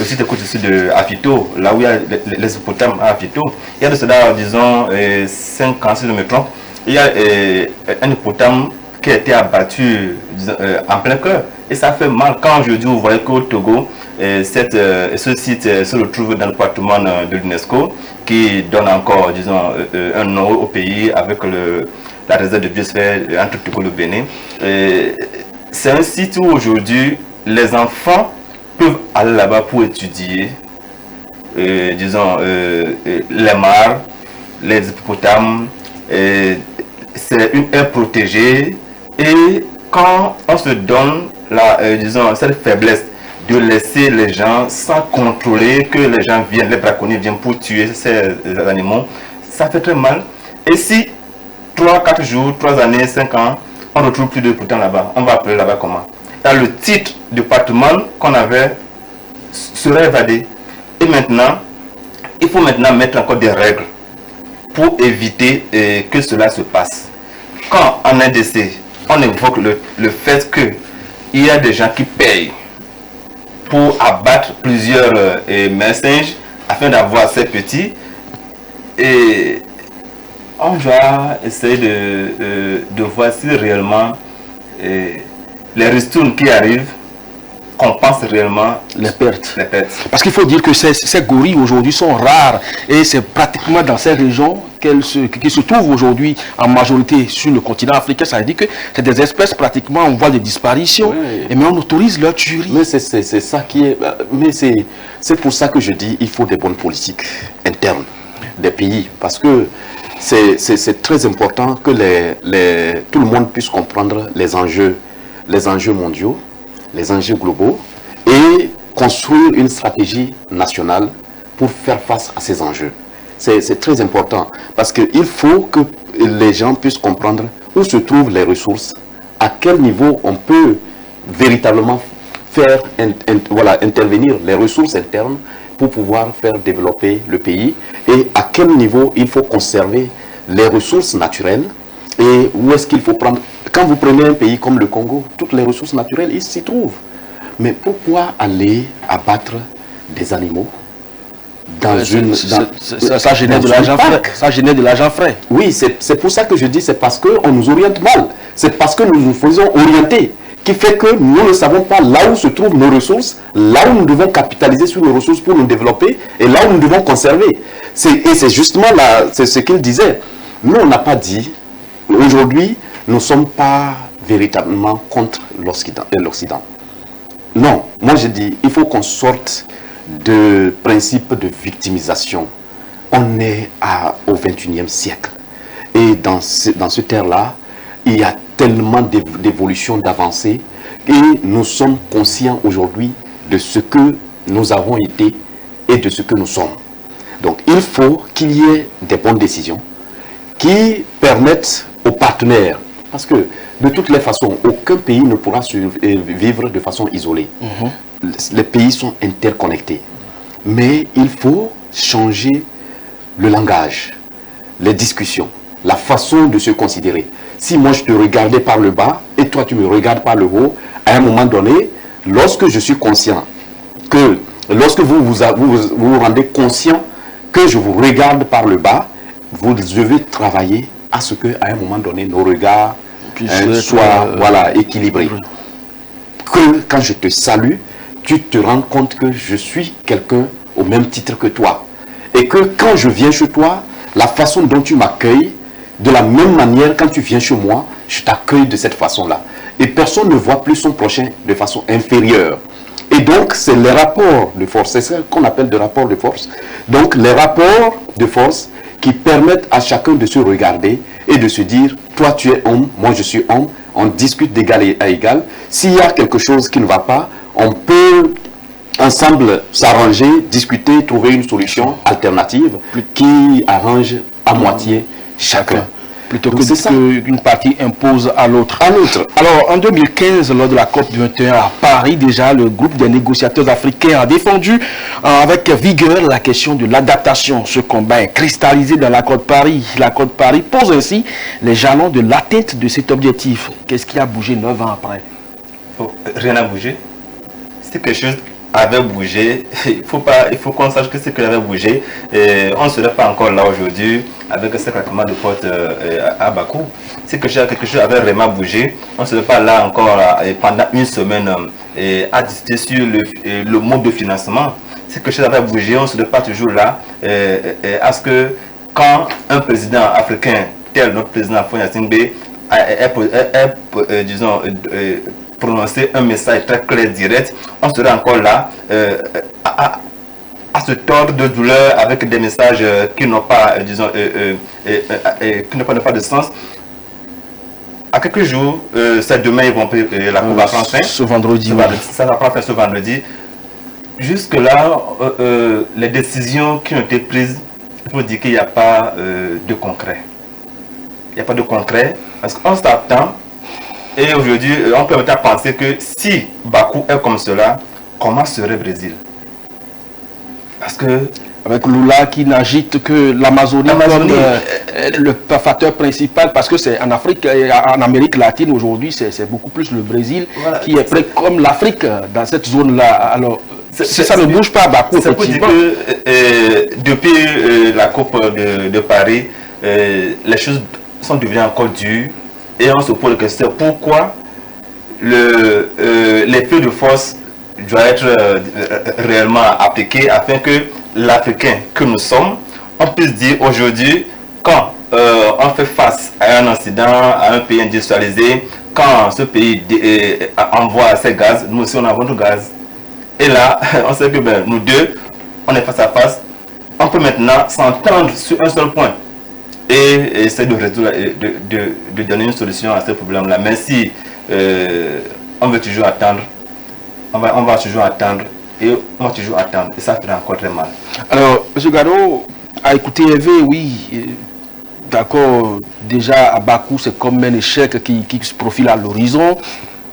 site côtier de Afito, là où il y a les hippopotames à Afito, il y a de cela, disons, 5 ans, si je me trompe, il y a un hippopotame qui a été abattu en plein cœur. Et ça fait mal quand je dis, vous voyez qu'au Togo, ce site se retrouve dans le patrimoine de l'UNESCO, qui donne encore, disons, un nom au pays avec la réserve de biosphère entre Togo et le Bénin. C'est un site où aujourd'hui, les enfants peuvent aller là-bas pour étudier, disons, les mares, les hippopotames. C'est une aire protégée. Et quand on se donne disons, cette faiblesse de laisser les gens sans contrôler, que les gens viennent, les braconniers viennent pour tuer ces animaux, ça fait très mal. Et si 3, 4 jours, 3 années, 5 ans, on ne retrouve plus de hippopotames là-bas, on va appeler là-bas comment? Là, le titre de patrimoine qu'on avait serait évadé. Et maintenant, il faut maintenant mettre encore des règles pour éviter que cela se passe. Quand en NDC, on évoque le fait qu'il y a des gens qui payent pour abattre plusieurs mères singes afin d'avoir ces petits, et on doit essayer de voir si réellement les ristournes qui arrivent compensent réellement les pertes. Parce qu'il faut dire que ces gorilles aujourd'hui sont rares et c'est pratiquement dans ces régions qu'ils se trouvent aujourd'hui en majorité sur le continent africain. Ça veut dire que c'est des espèces pratiquement en voie de disparition, oui. Mais on autorise leur tuerie. Mais c'est ça qui est... Mais c'est pour ça que je dis qu'il faut des bonnes politiques internes des pays. Parce que c'est très important que tout le monde puisse comprendre les enjeux mondiaux, les enjeux globaux, et construire une stratégie nationale pour faire face à ces enjeux. C'est très important parce qu'il faut que les gens puissent comprendre où se trouvent les ressources, à quel niveau on peut véritablement faire intervenir les ressources internes pour pouvoir faire développer le pays, et à quel niveau il faut conserver les ressources naturelles, et où est-ce qu'il faut prendre. Quand vous prenez un pays comme le Congo, toutes les ressources naturelles, ils s'y trouvent. Mais pourquoi aller abattre des animaux dans ça génère de l'argent frais. Ça génère de l'argent frais. Oui, c'est pour ça que je dis, c'est parce qu'on nous oriente mal. C'est parce que nous nous faisons orienter, qui fait que nous ne savons pas là où se trouvent nos ressources, là où nous devons capitaliser sur nos ressources pour nous développer, et là où nous devons conserver. Et c'est justement là, c'est ce qu'il disait. Nous, on n'a pas dit, aujourd'hui, nous ne sommes pas véritablement contre l'Occident. Non, moi je dis, il faut qu'on sorte de principe de victimisation. On est au XXIe siècle. Et dans ce terre-là, il y a tellement d'évolution, d'avancées, et nous sommes conscients aujourd'hui de ce que nous avons été et de ce que nous sommes. Donc il faut qu'il y ait des bonnes décisions qui permettent aux partenaires, parce que de toutes les façons, aucun pays ne pourra vivre de façon isolée. Les pays sont interconnectés. Mais il faut changer le langage, les discussions, la façon de se considérer. Si moi je te regardais par le bas et toi tu me regardes par le haut, à un moment donné, lorsque je suis conscient que, lorsque vous rendez conscient que je vous regarde par le bas, vous devez travailler à ce qu'à un moment donné, nos regards soient équilibrés. Que quand je te salue, tu te rends compte que je suis quelqu'un au même titre que toi. Et que quand je viens chez toi, la façon dont tu m'accueilles, de la même manière, quand tu viens chez moi, je t'accueille de cette façon-là. Et personne ne voit plus son prochain de façon inférieure. Et donc, c'est les rapports de force. C'est ça qu'on appelle des rapports de force. Donc, les rapports de force qui permettent à chacun de se regarder et de se dire, toi tu es homme, moi je suis homme, on discute d'égal à égal. S'il y a quelque chose qui ne va pas, on peut ensemble s'arranger, discuter, trouver une solution alternative qui arrange à moitié chacun. Plutôt qu'une partie impose à l'autre. Alors, en 2015, lors de la COP21 à Paris, déjà, le groupe des négociateurs africains a défendu avec vigueur la question de l'adaptation. Ce combat est cristallisé dans l'accord de Paris. L'accord de Paris pose ainsi les jalons de l'atteinte de cet objectif. Qu'est-ce qui a bougé 9 ans après? Rien n'a bougé. Si quelque chose avait bougé, il faut qu'on sache que ce qui avait bougé, on ne serait pas encore là aujourd'hui avec ce claquement de porte à Bakou. Si quelque chose avait vraiment bougé, on ne serait pas là encore pendant une semaine à discuter sur le mode de financement. Si quelque chose avait bougé, on ne serait pas toujours là à ce que quand un président africain tel notre président Faure Gnassingbé disons prononcer un message très clair, direct, on serait encore là à se tordre de douleur avec des messages qui n'ont pas, disons, qui n'ont pas de sens. À quelques jours, c'est demain, ils vont la coupe va prendre fin. Ce vendredi. Ça va prendre fin ce vendredi. Jusque-là, les décisions qui ont été prises, il faut dire qu'il n'y a pas de concret. Il n'y a pas de concret parce qu'on s'attend. Et aujourd'hui, on peut peut-être penser que si Bakou est comme cela, comment serait le Brésil? Parce que... Avec Lula qui n'agite que l'Amazonie comme le facteur principal, parce que c'est en Afrique, en Amérique latine aujourd'hui, c'est beaucoup plus le Brésil qui est près comme l'Afrique dans cette zone-là. Alors, ça ne bouge pas à Bakou. C'est pour dire que depuis la Coupe de Paris, les choses sont devenues encore dures. Et on se pose la question pourquoi l'effet de force doit être réellement appliqué afin que l'Africain que nous sommes, on puisse dire aujourd'hui, quand on fait face à un incident, à un pays industrialisé, quand ce pays envoie ses gaz, nous aussi on envoie du gaz. Et là, on sait que nous deux, on est face à face. On peut maintenant s'entendre sur un seul point et essayer de résoudre, de donner une solution à ce problème-là. Mais si on veut toujours attendre, on va toujours attendre et on va toujours attendre. Et ça fait encore très mal. Alors, M. Gado, à écouter Hervé, oui, d'accord, déjà à Bakou, c'est comme un échec qui se profile à l'horizon.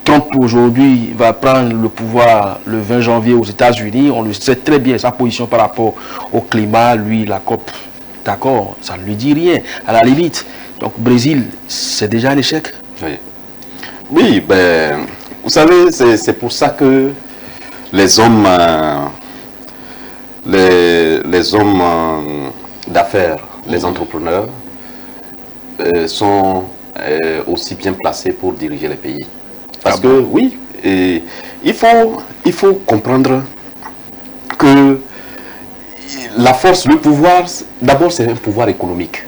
Trump aujourd'hui va prendre le pouvoir le 20 janvier aux États-Unis. On le sait très bien, sa position par rapport au climat, lui, la COP. D'accord, ça ne lui dit rien, à la limite. Donc, Brésil, c'est déjà un échec. Oui, ben, vous savez, c'est pour ça que les hommes, d'affaires, les entrepreneurs, sont aussi bien placés pour diriger les pays. Parce que, oui, il faut comprendre que la force, le pouvoir, d'abord c'est un pouvoir économique.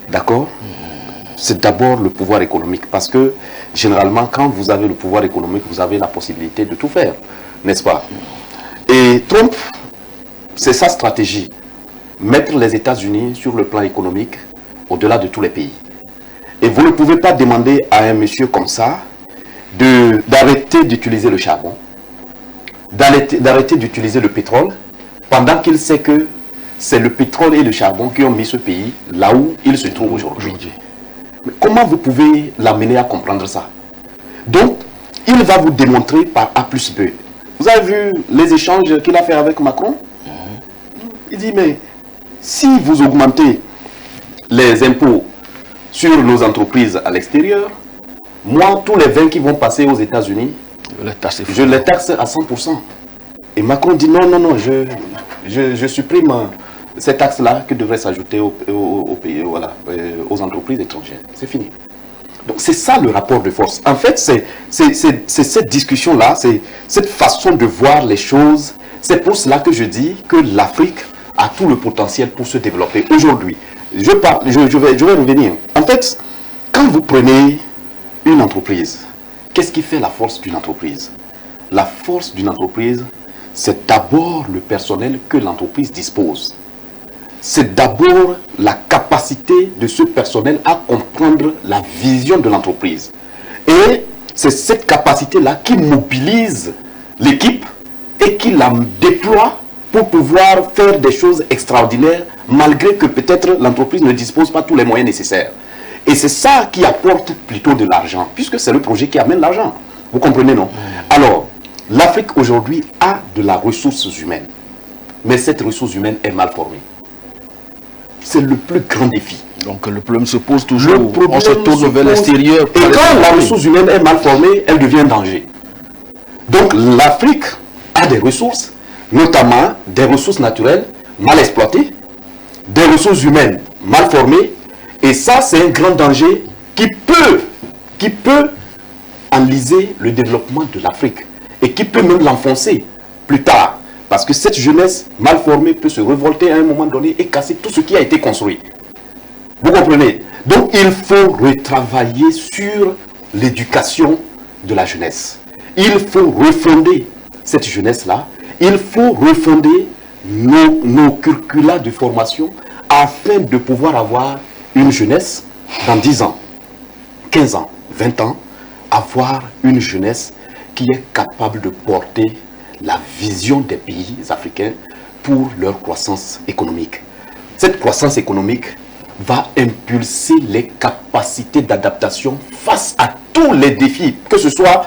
D'accord? C'est d'abord le pouvoir économique. Parce que, généralement, quand vous avez le pouvoir économique, vous avez la possibilité de tout faire. N'est-ce pas? Et Trump, c'est sa stratégie. Mettre les États-Unis sur le plan économique au-delà de tous les pays. Et vous ne pouvez pas demander à un monsieur comme ça d'arrêter d'utiliser le charbon, d'arrêter d'utiliser le pétrole, pendant qu'il sait que c'est le pétrole et le charbon qui ont mis ce pays là où il se trouve aujourd'hui. Mais comment vous pouvez l'amener à comprendre ça? Donc, il va vous démontrer par A plus B. Vous avez vu les échanges qu'il a fait avec Macron? Il dit, mais si vous augmentez les impôts sur nos entreprises à l'extérieur, moi, tous les vins qui vont passer aux États-Unis, Je les taxe à 100%. Et Macron dit non, non, non, je supprime cette taxe-là qui devrait s'ajouter aux pays, voilà, aux entreprises étrangères. C'est fini. Donc c'est ça le rapport de force. En fait, c'est cette discussion-là, c'est cette façon de voir les choses. C'est pour cela que je dis que l'Afrique a tout le potentiel pour se développer. Aujourd'hui, je vais revenir. En fait, quand vous prenez une entreprise, qu'est-ce qui fait la force d'une entreprise? La force d'une entreprise, c'est d'abord le personnel que l'entreprise dispose. C'est d'abord la capacité de ce personnel à comprendre la vision de l'entreprise. Et c'est cette capacité-là qui mobilise l'équipe et qui la déploie pour pouvoir faire des choses extraordinaires, malgré que peut-être l'entreprise ne dispose pas tous les moyens nécessaires. Et c'est ça qui apporte plutôt de l'argent, puisque c'est le projet qui amène l'argent. Vous comprenez, non? Alors, l'Afrique aujourd'hui a de la ressource humaine, mais cette ressource humaine est mal formée. C'est le plus grand défi. Donc le problème se pose toujours, on se tourne vers l'extérieur. Et quand la ressource humaine est mal formée, elle devient un danger. Donc l'Afrique a des ressources, notamment des ressources naturelles mal exploitées, des ressources humaines mal formées, et ça c'est un grand danger qui peut enliser le développement de l'Afrique et qui peut même l'enfoncer plus tard. Parce que cette jeunesse mal formée peut se révolter à un moment donné et casser tout ce qui a été construit. Vous comprenez? Donc il faut retravailler sur l'éducation de la jeunesse. Il faut refonder cette jeunesse-là. Il faut refonder nos curricula de formation afin de pouvoir avoir une jeunesse dans 10 ans, 15 ans, 20 ans, avoir une jeunesse qui est capable de porter la vision des pays africains pour leur croissance économique. Cette croissance économique va impulser les capacités d'adaptation face à tous les défis, que ce soit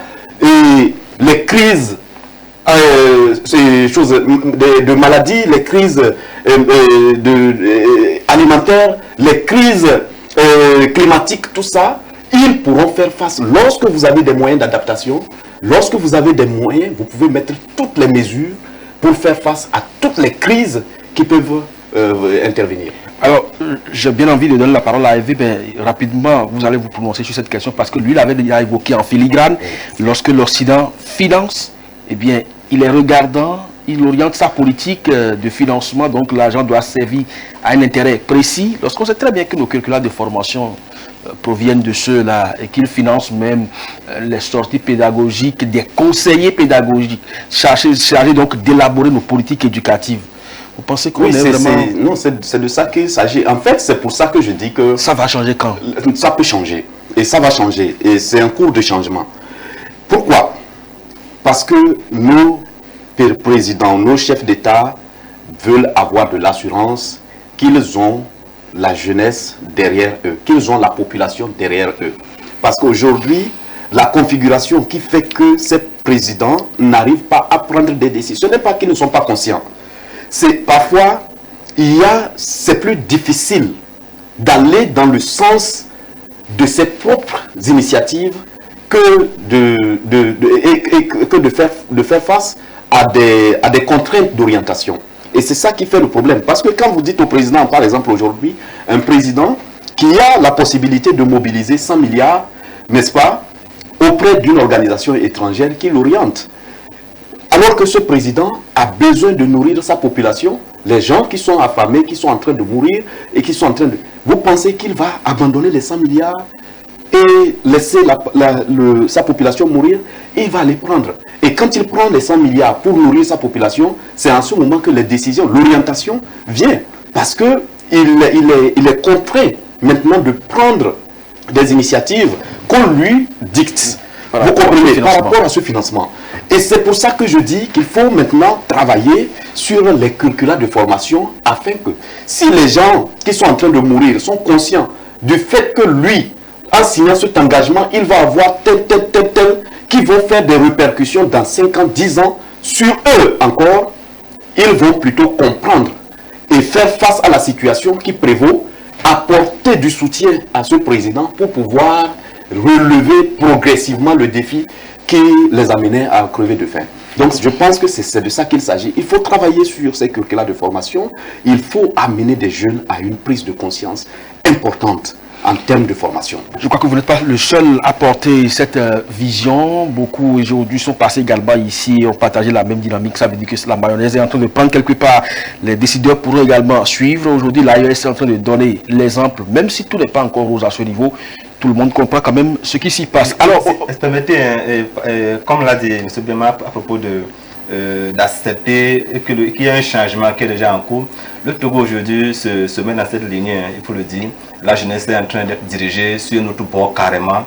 les crises ces choses de maladies, les crises alimentaires, les crises climatiques, tout ça, ils pourront faire face. Lorsque vous avez des moyens d'adaptation, lorsque vous avez des moyens, vous pouvez mettre toutes les mesures pour faire face à toutes les crises qui peuvent intervenir. Alors, j'ai bien envie de donner la parole à Hervé, mais rapidement, vous allez vous prononcer sur cette question parce que lui l'avait déjà évoqué en filigrane. Lorsque l'Occident finance, eh bien, il est regardant, il oriente sa politique de financement, donc l'argent doit servir à un intérêt précis. Lorsqu'on sait très bien que nos curricula de formation proviennent de ceux-là et qu'ils financent même les sorties pédagogiques des conseillers pédagogiques chargés donc d'élaborer nos politiques éducatives. Vous pensez qu'on est vraiment... Non, c'est de ça qu'il s'agit. En fait, c'est pour ça que je dis que... Ça va changer quand? Ça peut changer. Et ça va changer. Et c'est un cours de changement. Pourquoi? Parce que nos présidents, nos chefs d'État veulent avoir de l'assurance qu'ils ont la jeunesse derrière eux, qu'ils ont la population derrière eux. Parce qu'aujourd'hui, la configuration qui fait que ces présidents n'arrivent pas à prendre des décisions, ce n'est pas qu'ils ne sont pas conscients. C'est parfois, c'est plus difficile d'aller dans le sens de ses propres initiatives que de faire face à des contraintes d'orientation. Et c'est ça qui fait le problème. Parce que quand vous dites au président, par exemple aujourd'hui, un président qui a la possibilité de mobiliser 100 milliards, n'est-ce pas, auprès d'une organisation étrangère qui l'oriente. Alors que ce président a besoin de nourrir sa population, les gens qui sont affamés, qui sont en train de mourir et qui sont en train de... Vous pensez qu'il va abandonner les 100 milliards et laisser sa population mourir? Il va les prendre. Et quand il prend les 100 milliards pour nourrir sa population, c'est en ce moment que les décisions, l'orientation vient. Parce qu'il est contraint maintenant de prendre des initiatives qu'on lui dicte. Vous comprenez, par rapport à ce financement. Et c'est pour ça que je dis qu'il faut maintenant travailler sur les curricula de formation afin que si les gens qui sont en train de mourir sont conscients du fait que lui, en signant cet engagement, il va avoir tel, qui vont faire des répercussions dans 5 ans, 10 ans sur eux encore, ils vont plutôt comprendre et faire face à la situation qui prévaut, apporter du soutien à ce président pour pouvoir relever progressivement le défi qui les amenait à crever de faim. Donc je pense que c'est de ça qu'il s'agit. Il faut travailler sur ces curricula de formation. Il faut amener des jeunes à une prise de conscience importante en termes de formation. Je crois que vous n'êtes pas le seul à porter cette vision. Beaucoup aujourd'hui sont passés également ici et ont partagé la même dynamique. Ça veut dire que la mayonnaise est en train de prendre quelque part. Les décideurs pourront également suivre. Aujourd'hui, l'AES est en train de donner l'exemple, même si tout n'est pas encore rose à ce niveau. Tout le monde comprend quand même ce qui s'y passe. Alors, permettez, comme l'a dit M. Bema à propos d'accepter qu'il y a un changement qui est déjà en cours. Le Togo aujourd'hui se met dans cette ligne, il faut le dire. La jeunesse est en train d'être dirigée sur notre bord carrément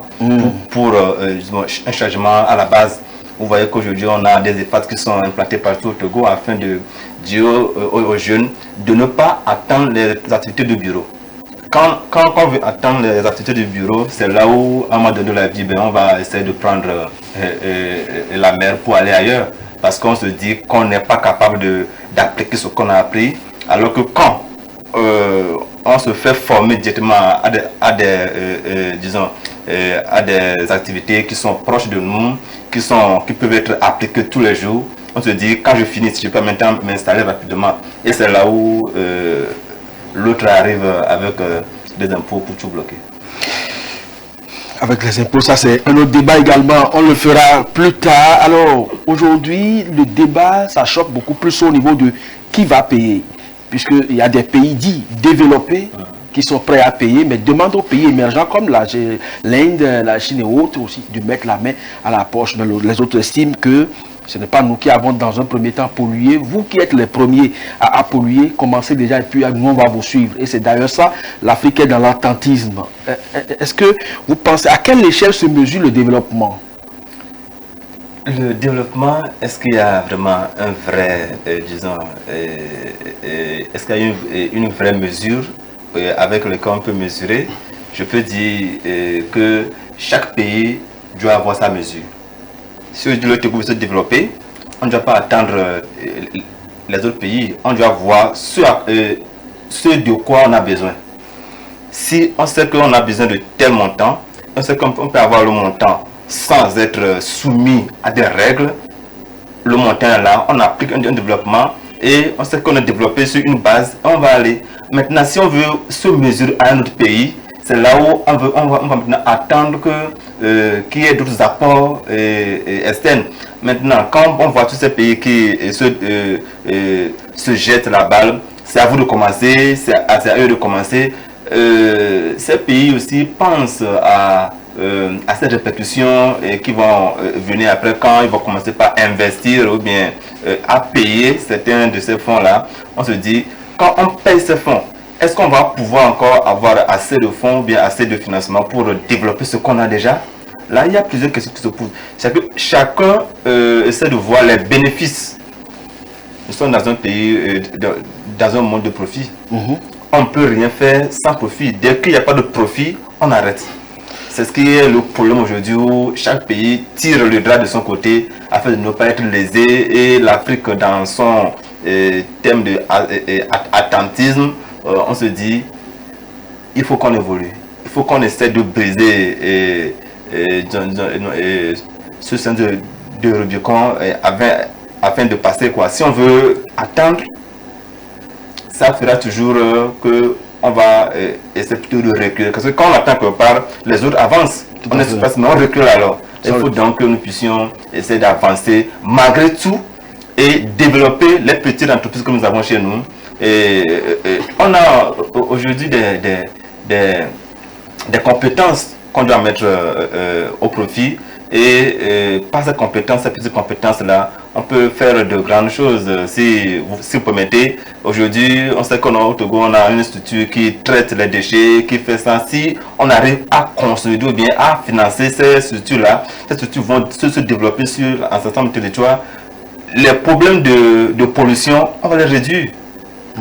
pour un changement à la base. Vous voyez qu'aujourd'hui on a des EHPAD qui sont implantés partout au Togo afin de dire aux jeunes de ne pas attendre les activités de bureau. Quand on veut attendre les activités du bureau, c'est là où, à un moment donné de la vie, on va essayer de prendre la mer pour aller ailleurs. Parce qu'on se dit qu'on n'est pas capable d'appliquer ce qu'on a appris. Alors que quand on se fait former directement à des activités qui sont proches de nous, qui peuvent être appliquées tous les jours, on se dit, quand je finis, je peux maintenant m'installer rapidement. Et c'est là où l'autre arrive avec des impôts pour tout bloquer. Avec les impôts, ça c'est un autre débat également, on le fera plus tard. Alors aujourd'hui, le débat, ça choque beaucoup plus au niveau de qui va payer. Puisqu'il y a des pays dits développés qui sont prêts à payer, mais demandent aux pays émergents comme l'Inde, la Chine et autres aussi de mettre la main à la poche. Les autres estiment que ce n'est pas nous qui avons dans un premier temps pollué. Vous qui êtes les premiers à polluer, commencez déjà et puis nous on va vous suivre. Et c'est d'ailleurs ça, l'Afrique est dans l'attentisme. Est-ce que vous pensez, à quelle échelle se mesure le développement? Le développement, est-ce qu'il y a vraiment un vrai, est-ce qu'il y a une vraie mesure avec laquelle on peut mesurer? Je peux dire que chaque pays doit avoir sa mesure. Si le Togo veut se développer, on ne doit pas attendre les autres pays. On doit voir ce de quoi on a besoin. Si on sait qu'on a besoin de tel montant, on sait qu'on peut avoir le montant sans être soumis à des règles. Le montant est là, on applique un développement et on sait qu'on est développé sur une base, on va aller. Maintenant, si on veut se mesurer à un autre pays, c'est là où on va maintenant attendre qu'il y ait d'autres apports externes. Maintenant, quand on voit tous ces pays qui se jettent la balle, c'est à vous de commencer, c'est à eux de commencer. Ces pays aussi pensent à ces répercussions qui vont venir après quand ils vont commencer par investir ou bien à payer certains de ces fonds-là. On se dit, quand on paye ces fonds, est-ce qu'on va pouvoir encore avoir assez de fonds ou bien assez de financement pour développer ce qu'on a déjà? Là, il y a plusieurs questions qui se posent. C'est que chacun essaie de voir les bénéfices. Nous sommes dans un pays, dans un monde de profit. On ne peut rien faire sans profit. Dès qu'il n'y a pas de profit, on arrête. C'est ce qui est le problème aujourd'hui où chaque pays tire le drap de son côté afin de ne pas être lésé. Et l'Afrique, dans son thème d'attentisme, on se dit, il faut qu'on évolue. Il faut qu'on essaie de briser ce sens de Rubicon afin de passer quoi. Si on veut attendre, ça fera toujours que on va essayer plutôt de reculer. Parce que quand on attend quelque part, les autres avancent. On espace, mais on recule alors. Il faut donc que nous puissions essayer d'avancer malgré tout et développer les petites entreprises que nous avons chez nous. Et on a aujourd'hui des compétences qu'on doit mettre au profit. Et par ces compétences, ces petites compétences-là, on peut faire de grandes choses. Si vous permettez, aujourd'hui, on sait qu'on a au Togo, on a une structure qui traite les déchets, qui fait ça. Si on arrive à consolider ou bien à financer ces structures-là, ces structures vont se développer sur un certain nombre de territoires. Les problèmes de pollution, on va les réduire.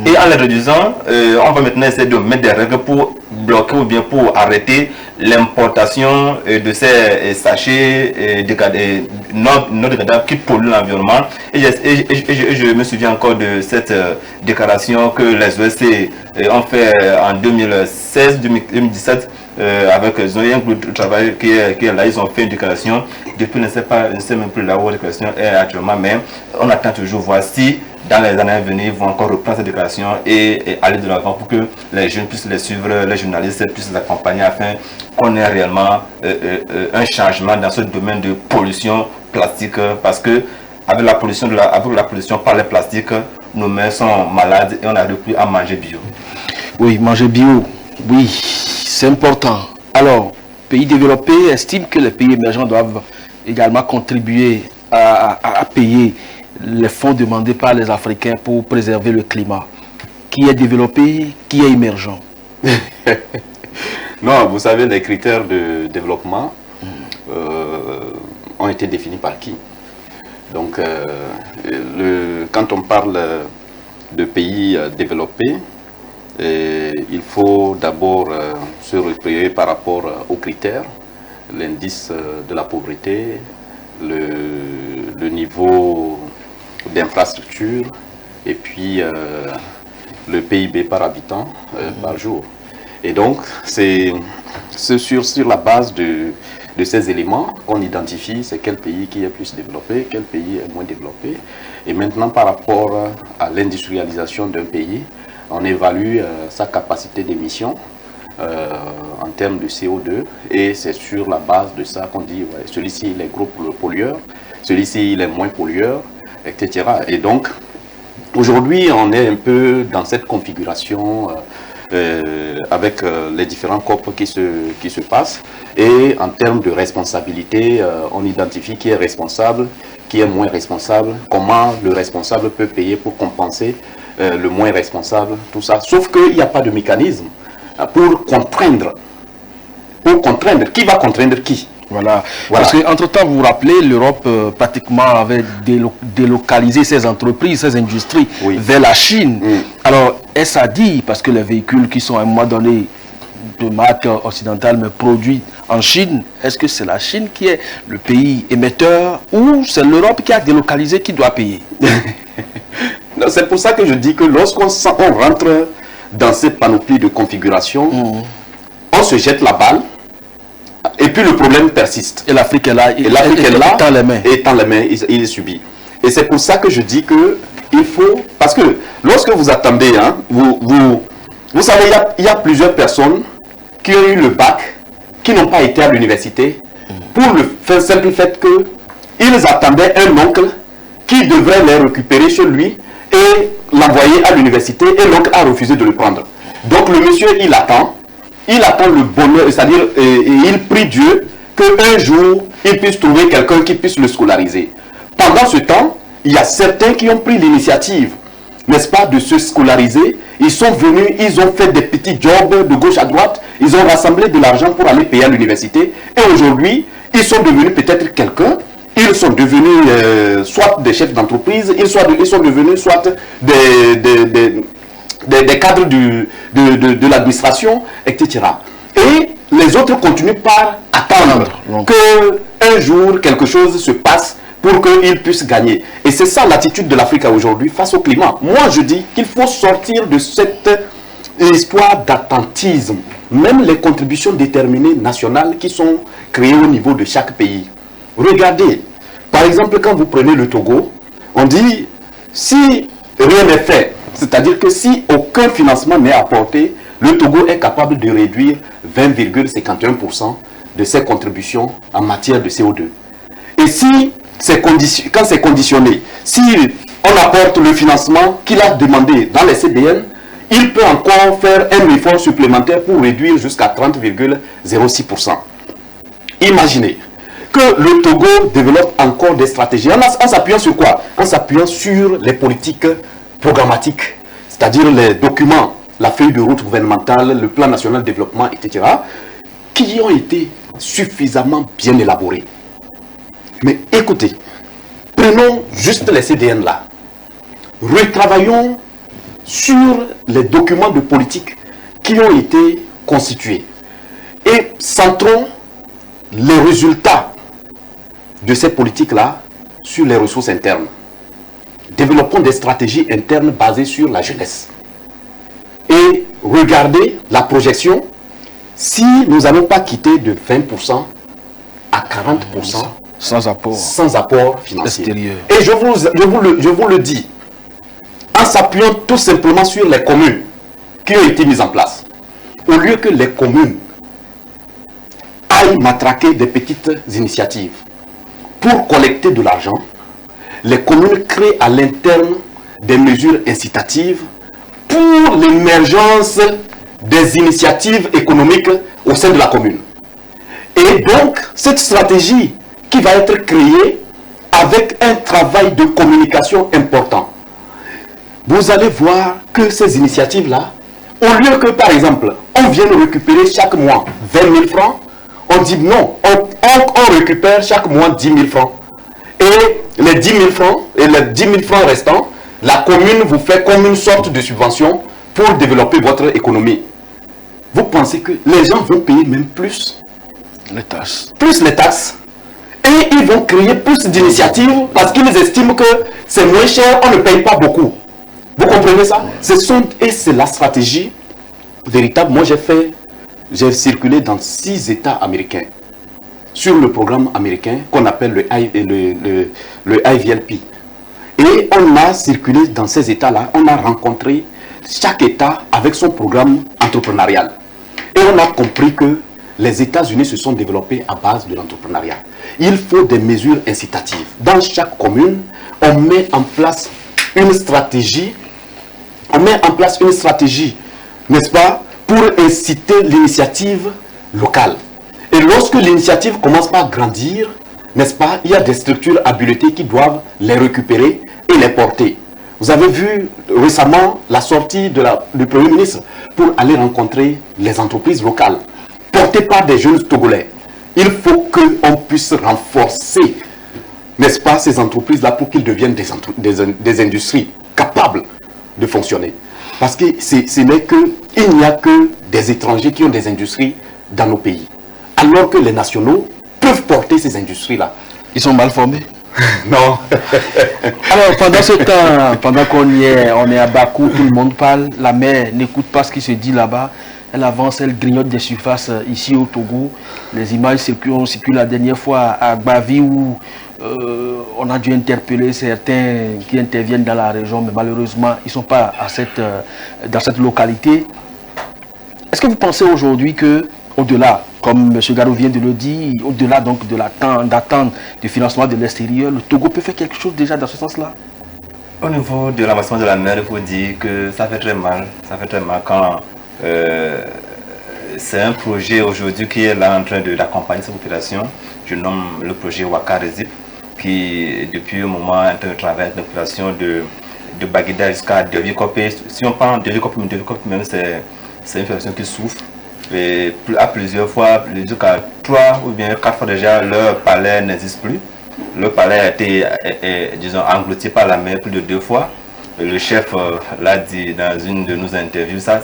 Et en les réduisant, on va maintenant essayer de mettre des règles pour bloquer ou bien pour arrêter l'importation de ces sachets non dégradables qui polluent l'environnement. Et je me souviens encore de cette déclaration que les OSC ont fait en 2016-2017 avec un groupe de travail qui est là. Ils ont fait une déclaration depuis, je ne sais même plus là où la déclaration est actuellement, mais on attend toujours voir si dans les années à venir, ils vont encore reprendre cette déclaration et aller de l'avant pour que les jeunes puissent les suivre, les journalistes puissent les accompagner afin qu'on ait réellement un changement dans ce domaine de pollution plastique, parce que avec la pollution par les plastiques, nos mères sont malades et on n'arrive plus à manger bio. Oui, manger bio, oui, c'est important. Alors, pays développés estiment que les pays émergents doivent également contribuer à payer les fonds demandés par les Africains pour préserver le climat. Qui est développé, qui est émergent? Non, vous savez, les critères de développement ont été définis par qui? Donc, quand on parle de pays développés, il faut d'abord se repérer par rapport aux critères, l'indice de la pauvreté, le niveau d'infrastructure et puis le PIB par habitant par jour. Et donc, c'est sur la base de ces éléments qu'on identifie c'est quel pays qui est plus développé, quel pays est moins développé. Et maintenant, par rapport à l'industrialisation d'un pays, on évalue sa capacité d'émission en termes de CO2 et c'est sur la base de ça qu'on dit ouais, celui-ci il est gros pollueur, celui-ci il est moins pollueur, etc. Et donc, aujourd'hui, on est un peu dans cette configuration avec les différents COP qui se passent. Et en termes de responsabilité, on identifie qui est responsable, qui est moins responsable, comment le responsable peut payer pour compenser le moins responsable, tout ça. Sauf qu'il n'y a pas de mécanisme pour contraindre. Qui va contraindre qui? Voilà. Parce qu'entre-temps, vous vous rappelez, l'Europe pratiquement avait délocalisé ses entreprises, ses industries vers la Chine. Alors, est-ce à dire, parce que les véhicules qui sont à un moment donné de marque occidentale mais produits en Chine, est-ce que c'est la Chine qui est le pays émetteur ou c'est l'Europe qui a délocalisé qui doit payer? C'est pour ça que je dis que lorsqu'on rentre dans cette panoplie de configuration, on se jette la balle. Et puis le problème persiste. Et l'Afrique est là, et tend les mains, il subit. Et c'est pour ça que je dis que il faut, parce que lorsque vous attendez, hein, vous savez, il y a plusieurs personnes qui ont eu le bac, qui n'ont pas été à l'université, pour le simple fait qu'ils attendaient un oncle qui devrait les récupérer chez lui et l'envoyer à l'université, et l'oncle a refusé de le prendre. Donc le monsieur, il attend le bonheur, c'est-à-dire il prie Dieu qu'un jour, il puisse trouver quelqu'un qui puisse le scolariser. Pendant ce temps, il y a certains qui ont pris l'initiative, n'est-ce pas, de se scolariser. Ils sont venus, ils ont fait des petits jobs de gauche à droite, ils ont rassemblé de l'argent pour aller payer à l'université. Et aujourd'hui, ils sont devenus peut-être quelqu'un, ils sont devenus soit des chefs d'entreprise, ils sont devenus soit des cadres de l'administration, etc. Et les autres continuent par attendre qu'un jour quelque chose se passe pour qu'ils puissent gagner. Et c'est ça l'attitude de l'Afrique aujourd'hui face au climat. Moi je dis qu'il faut sortir de cette histoire d'attentisme. Même les contributions déterminées nationales qui sont créées au niveau de chaque pays. Regardez, par exemple quand vous prenez le Togo, on dit si rien n'est fait, c'est-à-dire que si aucun financement n'est apporté, le Togo est capable de réduire 20,51% de ses contributions en matière de CO2. Et si quand c'est conditionné, si on apporte le financement qu'il a demandé dans les CDN, il peut encore faire un effort supplémentaire pour réduire jusqu'à 30,06%. Imaginez que le Togo développe encore des stratégies. En s'appuyant sur quoi? En s'appuyant sur les politiques programmatiques, c'est-à-dire les documents, la feuille de route gouvernementale, le plan national de développement, etc., qui ont été suffisamment bien élaborés. Mais écoutez, prenons juste les CDN là, retravaillons sur les documents de politique qui ont été constitués et centrons les résultats de ces politiques-là sur les ressources internes. Développons des stratégies internes basées sur la jeunesse. Et regardez la projection. Si nous n'allons pas quitter de 20% à 40% Sans apport financier. extérieur. Et je vous le dis, en s'appuyant tout simplement sur les communes qui ont été mises en place, au lieu que les communes aillent matraquer des petites initiatives pour collecter de l'argent, les communes créent à l'interne des mesures incitatives pour l'émergence des initiatives économiques au sein de la commune. Et donc, cette stratégie qui va être créée avec un travail de communication important, vous allez voir que ces initiatives-là, au lieu que, par exemple, on vienne récupérer chaque mois 20 000 francs, on dit non, on récupère chaque mois 10 000 francs. Et les 10 000 francs, et les 10 000 francs restants, la commune vous fait comme une sorte de subvention pour développer votre économie. Vous pensez que les gens vont payer même plus Les taxes. Plus les taxes. Et ils vont créer plus d'initiatives parce qu'ils estiment que c'est moins cher, on ne paye pas beaucoup. Vous comprenez ça? Et c'est la stratégie véritable. Moi, j'ai circulé dans 6 États américains sur le programme américain qu'on appelle le IVLP. Et on a circulé dans ces États-là, on a rencontré chaque État avec son programme entrepreneurial. Et on a compris que les États-Unis se sont développés à base de l'entrepreneuriat. Il faut des mesures incitatives. Dans chaque commune, on met en place une stratégie, n'est-ce pas, pour inciter l'initiative locale. Et lorsque l'initiative commence par grandir, n'est-ce pas, il y a des structures habilitées qui doivent les récupérer et les porter. Vous avez vu récemment la sortie du Premier ministre pour aller rencontrer les entreprises locales, portées par des jeunes Togolais. Il faut qu'on puisse renforcer, n'est-ce pas, ces entreprises-là pour qu'ils deviennent des industries capables de fonctionner. Parce que il n'y a que des étrangers qui ont des industries dans nos pays. Alors que les nationaux peuvent porter ces industries-là. Ils sont mal formés. Non. Alors, pendant ce temps, pendant qu'on est à Bakou, tout le monde parle, la mer n'écoute pas ce qui se dit là-bas. Elle avance, elle grignote des surfaces ici au Togo. Les images circulent la dernière fois à Gbavi où on a dû interpeller certains qui interviennent dans la région, mais malheureusement, ils ne sont pas dans cette localité. Est-ce que vous pensez aujourd'hui que, au-delà, comme M. Garou vient de le dire, au-delà donc de d'attendre du financement de l'extérieur, le Togo peut faire quelque chose déjà dans ce sens-là? Au niveau de l'avancement de la mer, il faut dire que ça fait très mal. Ça fait très mal quand c'est un projet aujourd'hui qui est là en train d'accompagner cette population. Je nomme le projet Waka Rezip, qui depuis un moment est en train de travailler avec la population de Baguida jusqu'à Devikopé. Si on parle de Devikopé même, c'est une population qui souffre. Et à plusieurs fois, jusqu'à 3 ou bien 4 fois déjà, leur palais n'existe plus. Le palais a été, disons, englouti par la mer plus de 2 fois. Le chef l'a dit dans une de nos interviews. Ça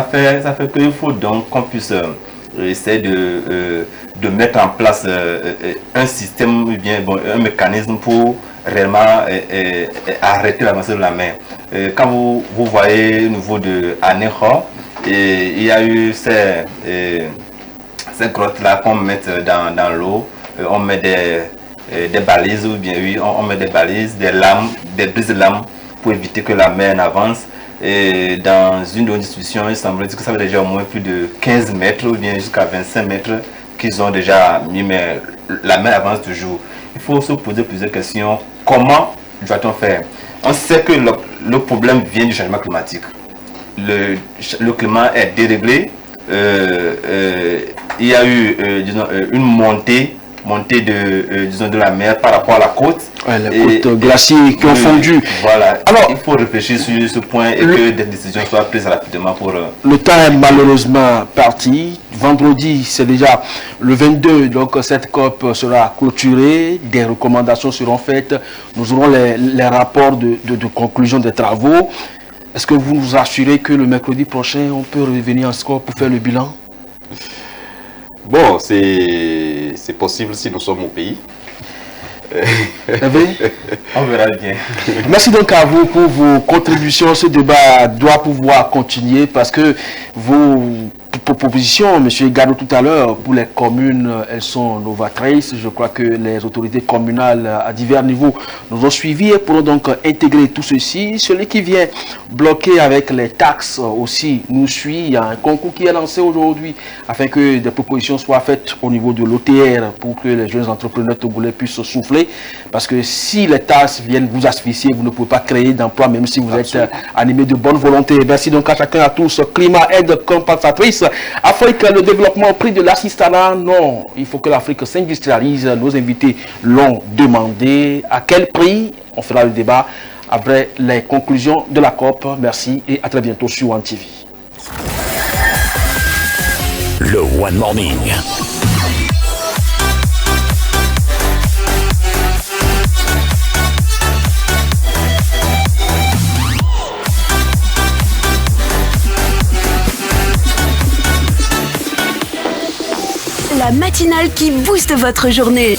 fait qu'il faut donc qu'on puisse essayer de mettre en place un système, ou bien un mécanisme pour réellement arrêter l'avancée de la mer. Quand vous voyez au niveau de Aného, il y a eu ces grottes-là qu'on met dans l'eau. On met des balises, ou bien oui, on met des balises, des lames, des brises de lames pour éviter que la mer n'avance. Et dans une de nos discussions, il semble que ça fait déjà au moins plus de 15 mètres ou bien jusqu'à 25 mètres qu'ils ont déjà mis, mais la mer avance toujours. Il faut se poser plusieurs questions. Comment doit-on faire? On sait que le problème vient du changement climatique. Le climat est déréglé. Il y a eu disons, une montée de la mer par rapport à la côte. Ouais, les côtes glaciers qui ont fondu. Voilà. Alors, il faut réfléchir sur ce point et que des décisions soient prises rapidement pour... Le temps est malheureusement parti. Vendredi, c'est déjà le 22, donc cette COP sera clôturée. Des recommandations seront faites. Nous aurons les rapports de conclusion des travaux. Est-ce que vous nous assurez que le mercredi prochain, on peut revenir en score pour faire le bilan? Bon, c'est possible si nous sommes au pays. On verra bien. Merci donc à vous pour vos contributions. Ce débat doit pouvoir continuer parce que propositions, M. Gado, tout à l'heure, pour les communes, elles sont novatrices. Je crois que les autorités communales à divers niveaux nous ont suivis et pourront donc intégrer tout ceci. Celui qui vient bloquer avec les taxes aussi nous suit. Il y a un concours qui est lancé aujourd'hui afin que des propositions soient faites au niveau de l'OTR pour que les jeunes entrepreneurs togolais puissent souffler. Parce que si les taxes viennent vous asphyxier, vous ne pouvez pas créer d'emplois même si vous êtes animé de bonne volonté. Merci donc à chacun, à tous. Climat, aide compensatrice. Afrique, le développement, prix de l'assistanat. Non, il faut que l'Afrique s'industrialise. Nos invités l'ont demandé. À quel prix? On fera le débat après les conclusions de la COP. Merci et à très bientôt sur One TV. Le One Morning. La matinale qui booste votre journée.